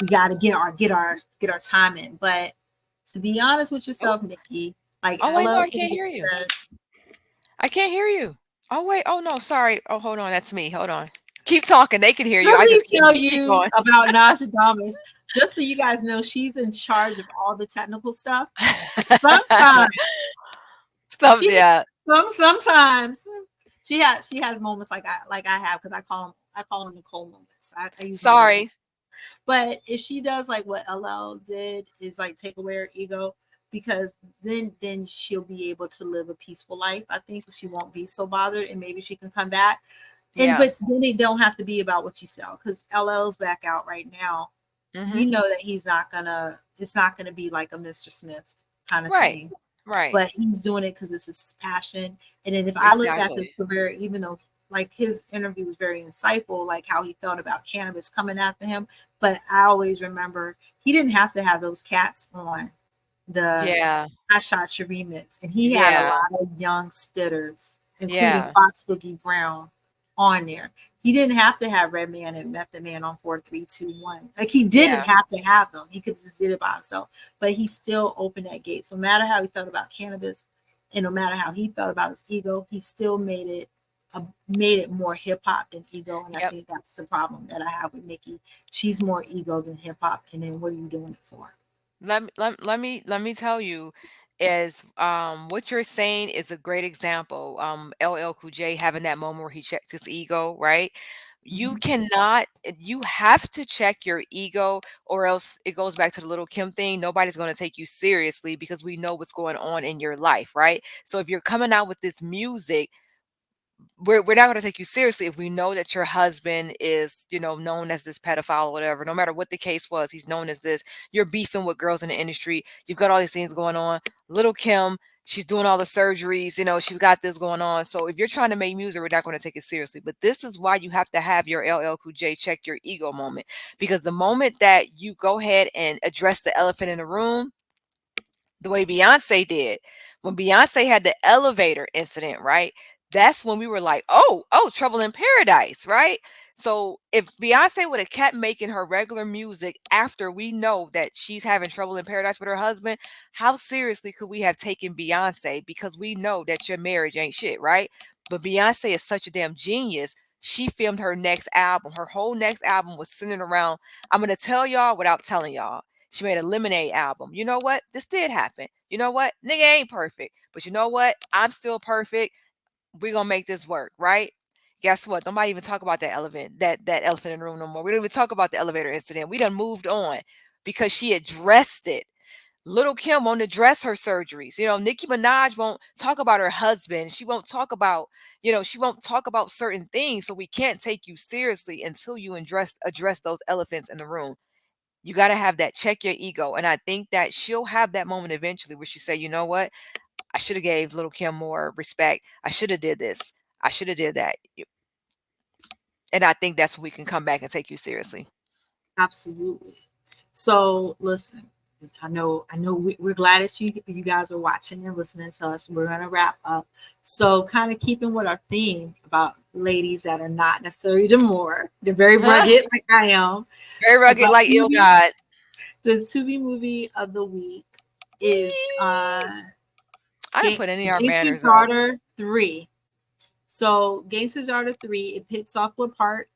we got to get our time in, but to be honest with Oh, yourself, Nikki, like oh wait, no, Ella I can't hear you. said, I can't hear you. Oh wait, oh no, sorry. Oh, hold on, that's me. Hold on. Keep talking. They can hear you. let I me just can't. tell Keep you going. about Naja Damas, just so you guys know, she's in charge of all the technical stuff. Sometimes Some, she, yeah. sometimes she has moments like I have, because I call them Nicole moments. I use my real name. Sorry. But if she does like what LL did, is like take away her ego, because then she'll be able to live a peaceful life. I think she won't be so bothered, and maybe she can come back. And Yeah. but then it don't have to be about what you sell, because LL's back out right now. Mhm. You know that it's not gonna be like a Mr. Smith kind of Right. thing, Right. but he's doing it because it's his passion. And then if I look at his Exactly. career, even though like his interview was very insightful, like how he felt about cannabis coming after him, but I always remember he didn't have to have those cats on the Yeah. I Shot Your remix, and he had a Yeah. lot of young spitters, including Yeah. Fox Boogie Brown, on there. He didn't have to have Redman and Method Man on 4, 3, 2, 1. Like he didn't Yeah. have to have them. He could just did it by himself. But he still opened that gate. So no matter how he felt about cannabis, and no matter how he felt about his ego, he still made it more hip hop than ego. And I Yep. think that's the problem that I have with Nicki. She's more ego than hip hop. And then what are you doing it for? Let me tell you is what you're saying is a great example. LL Cool J having that moment where he checked his ego, right? You Mhm. cannot, you have to check your ego, or else it goes back to the little Kim thing. Nobody's going to take you seriously because we know what's going on in your life, right? So if you're coming out with this music, we're not going to take you seriously if we know that your husband is, known as this pedophile or whatever. No matter what the case was, he's known as this. You're beefing with girls in the industry. You've got all these things going on. Little Kim, she's doing all the surgeries. She's got this going on. So if you're trying to make music, we're not going to take it seriously. But this is why you have to have your LL Cool J check your ego moment, because the moment that you go ahead and address the elephant in the room, the way Beyonce did. When Beyonce had the elevator incident, right? That's when we were like, oh, Trouble in Paradise, right? So if Beyonce would have kept making her regular music after we know that she's having trouble in paradise with her husband, how seriously could we have taken Beyonce? Because we know that your marriage ain't shit, right? But Beyonce is such a damn genius. She filmed her next album. Her whole next album was centered around, I'm going to tell y'all without telling y'all. She made a Lemonade album. You know what? This did happen. You know what? Nigga ain't perfect. But you know what? I'm still perfect. We're gonna make this work, right? Guess what? Nobody even talk about that elephant in the room no more. We don't even talk about the elevator incident. We done moved on because she addressed it. Little Kim won't address her surgeries. Nicki Minaj won't talk about her husband. She won't talk about, she won't talk about certain things. So we can't take you seriously until you address those elephants in the room. You got to have that check your ego. And I think that she'll have that moment eventually where she say, you know what? I should have gave Little Kim more respect. I should have did this. I should have did that. And I think that's when we can come back and take you seriously. Absolutely. So listen, I know we're glad that you guys are watching and listening to us. We're gonna wrap up. So kind of keeping with our theme about ladies that are not necessarily demure, they're very rugged like I am. Very rugged About like ill God. the Tubi movie of the week. is I didn't put any of our Gangster's banners up. Daughter 3. So Gangster's Daughter 3, it picks off what part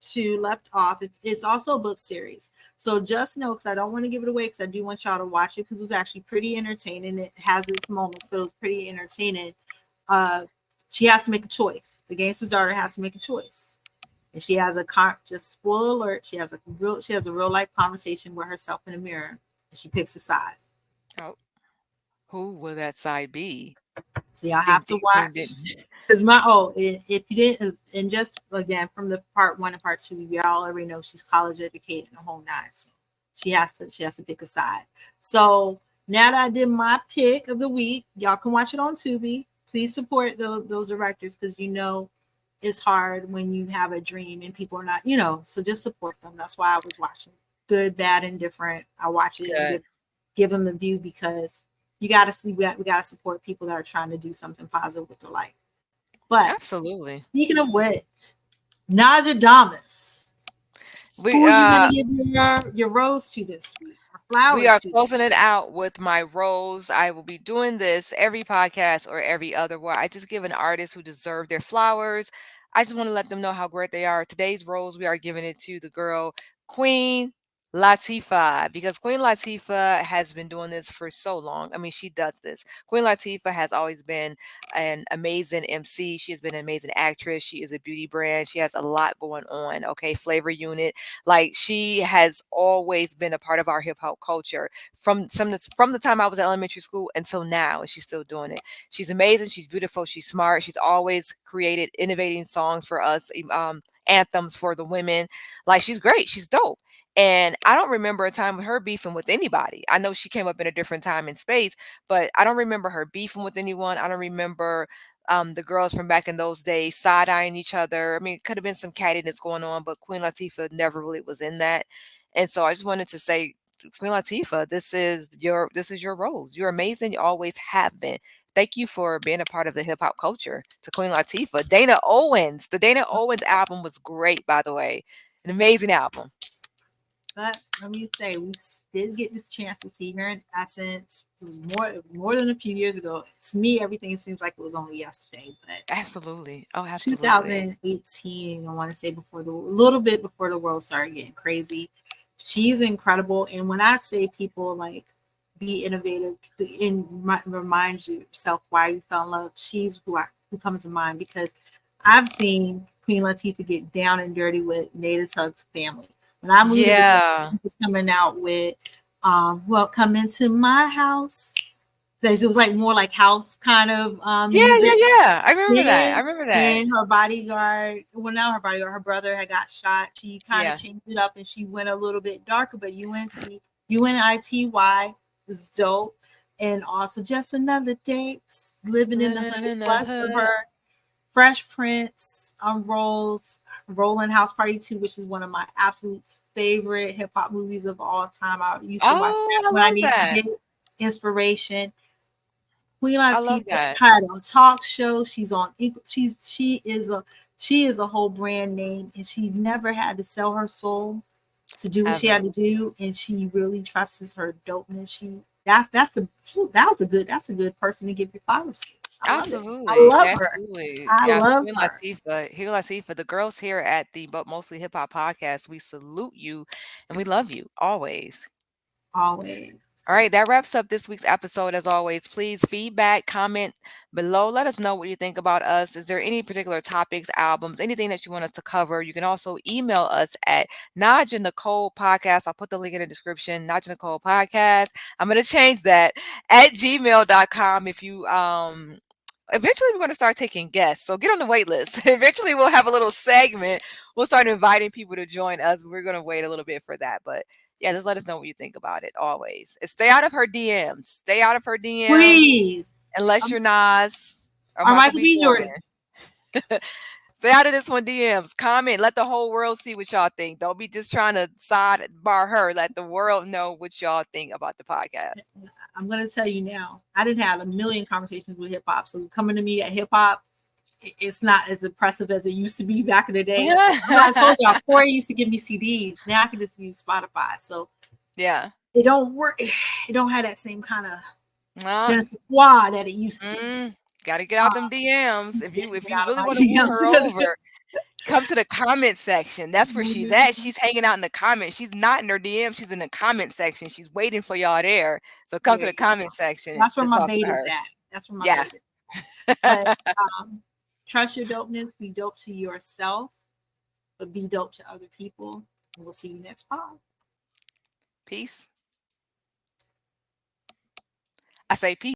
2 left off. It's also a book series. So just know, because I don't want to give it away, because I do want y'all to watch it, because it was actually pretty entertaining. It has its moments, but it was pretty entertaining. Uh, she has to make a choice. The Gangster's Daughter has to make a choice. And she has just spoiler alert, she has a real life conversation with herself in the mirror, and she picks a side. Oh, who will that side be? So y'all Ding, have to ding, ding, ding. watch. Because my if you didn't, and just again from the part 1 and part 2, y'all already know she's college educated and the whole nine. So she has to pick a side. So now that I did my pick of the week, y'all can watch it on Tubi. Please support those directors, because it's hard when you have a dream and people are not, so just support them. That's why I was watching Good, Bad, and Different. I watch it and Good. give them the view, because you got to see, we got to support people that are trying to do something positive with their life. But Absolutely. speaking of which, Najadamas, We who are you going uh to give your rose to this week, or we flowers are to this closing it out with my rose. I will be doing this every podcast or every other where I just give an artist who deserve their flowers. I just want to let them know how great they are. Today's rose, we are giving it to the girl Queen Latifah, because Queen Latifah has been doing this for so long. I mean, she does this. Queen Latifah has always been an amazing MC. She has been an amazing actress. She is a beauty brand. She has a lot going on. Okay, Flavor Unit. Like, she has always been a part of our hip hop culture from the time I was in elementary school until now, and she's still doing it. She's amazing. She's beautiful. She's smart. She's always created innovating songs for us, anthems for the women. Like, she's great. She's dope. And I don't remember a time with her beefing with anybody. I know she came up in a different time and space, but I don't remember her beefing with anyone. I don't remember the girls from back in those days side eyeing each other. I mean, it could have been some cattiness going on, but Queen Latifah never really was in that. And so I just wanted to say, Queen Latifah, this is your rose. You're amazing. You always have been. Thank you for being a part of the hip hop culture. To Queen Latifah, Dana Owens. The Dana Owens album was great, by the way. An amazing album. But let me say, we did get this chance to see her in Essence. It was more than a few years ago. To me, everything seems like it was only yesterday, but Absolutely. Oh, absolutely. 2018, I want to say, a little bit before the world started getting crazy. She's incredible. And when I say people like be innovative and remind yourself why you fell in love, she's who comes to mind, because I've seen Queen Latifah get down and dirty with Nada Tugg's family. When I moved to Virginia, Yeah. she was coming out with Welcome into My House. So it was like more like house kind of Yeah, yeah, music. yeah. I remember that. I Then remember that. when her bodyguard, well, now her bodyguard, her brother had got shot, she kind of Yeah. changed it up and she went a little bit darker. But UNITY is dope. And also Just Another Day, Living in the Living Hood, in the Blessed of hood. Her, Fresh Prince, Rolling House Party 2, which is one of my absolute favorite hip hop movies of all time. I used to watch Oh, that I when I love needed to that. get inspiration. Queen I love Latifah that. had a talk show. She's on. She is a whole brand name, and she never had to sell her soul to do what she Ever. had to do, and she really trusts her dopeness. That's a good person to give your flowers to. I love it. I Absolutely. love her. Absolutely. I Yes, love Queen her Latifah. Here, Latifah, the girls here at the But Mostly Hip Hop Podcast, we salute you and we love you always. always. All right, that wraps up this week's episode. As always, please feedback, comment below. Let us know what you think about us. Is there any particular topics, albums, anything that you want us to cover? You can also email us at Naj and Nicole Podcast. I'll put the link in the description. Naj and Nicole Podcast. I'm going to change that at gmail.com. If you eventually we're going to start taking guests, so get on the wait list. Eventually we'll have a little segment. We'll start inviting people to join us. We're going to wait a little bit for that, but yeah, just let us know what you think about it always. And stay out of her DMs. Stay out of her DMs Please, unless um, you're Nas or or Michael Michael B. B. Jordan. Jordan. Stay out of this one DMs. Comment. Let the whole world see what y'all think. Don't be just trying to sidebar her. Let the world know what y'all think about the podcast. I'm gonna tell you now. I didn't have a million conversations with hip hop, so coming to me at hip hop, it's not as impressive as it used to be back in the day. I told y'all, Corey used to give me CDs. Now I can just use Spotify. So Yeah. it don't work. It don't have that same kind of Uh, je ne sais quoi that it used to. mm, gotta get out Uh, them DMs. If get you out of really my want to woo DMs. her over, come to the comment section. That's where she's at. She's hanging out in the comments. She's not in her DM. She's in the comment section. She's waiting for y'all there. So come to There the you go. comment section That's where to my talk to bait is her. at. That's where my Yeah. bait is. But trust your dopeness. Be dope to yourself, but be dope to other people. And we'll see you next pod. Peace. I say peace.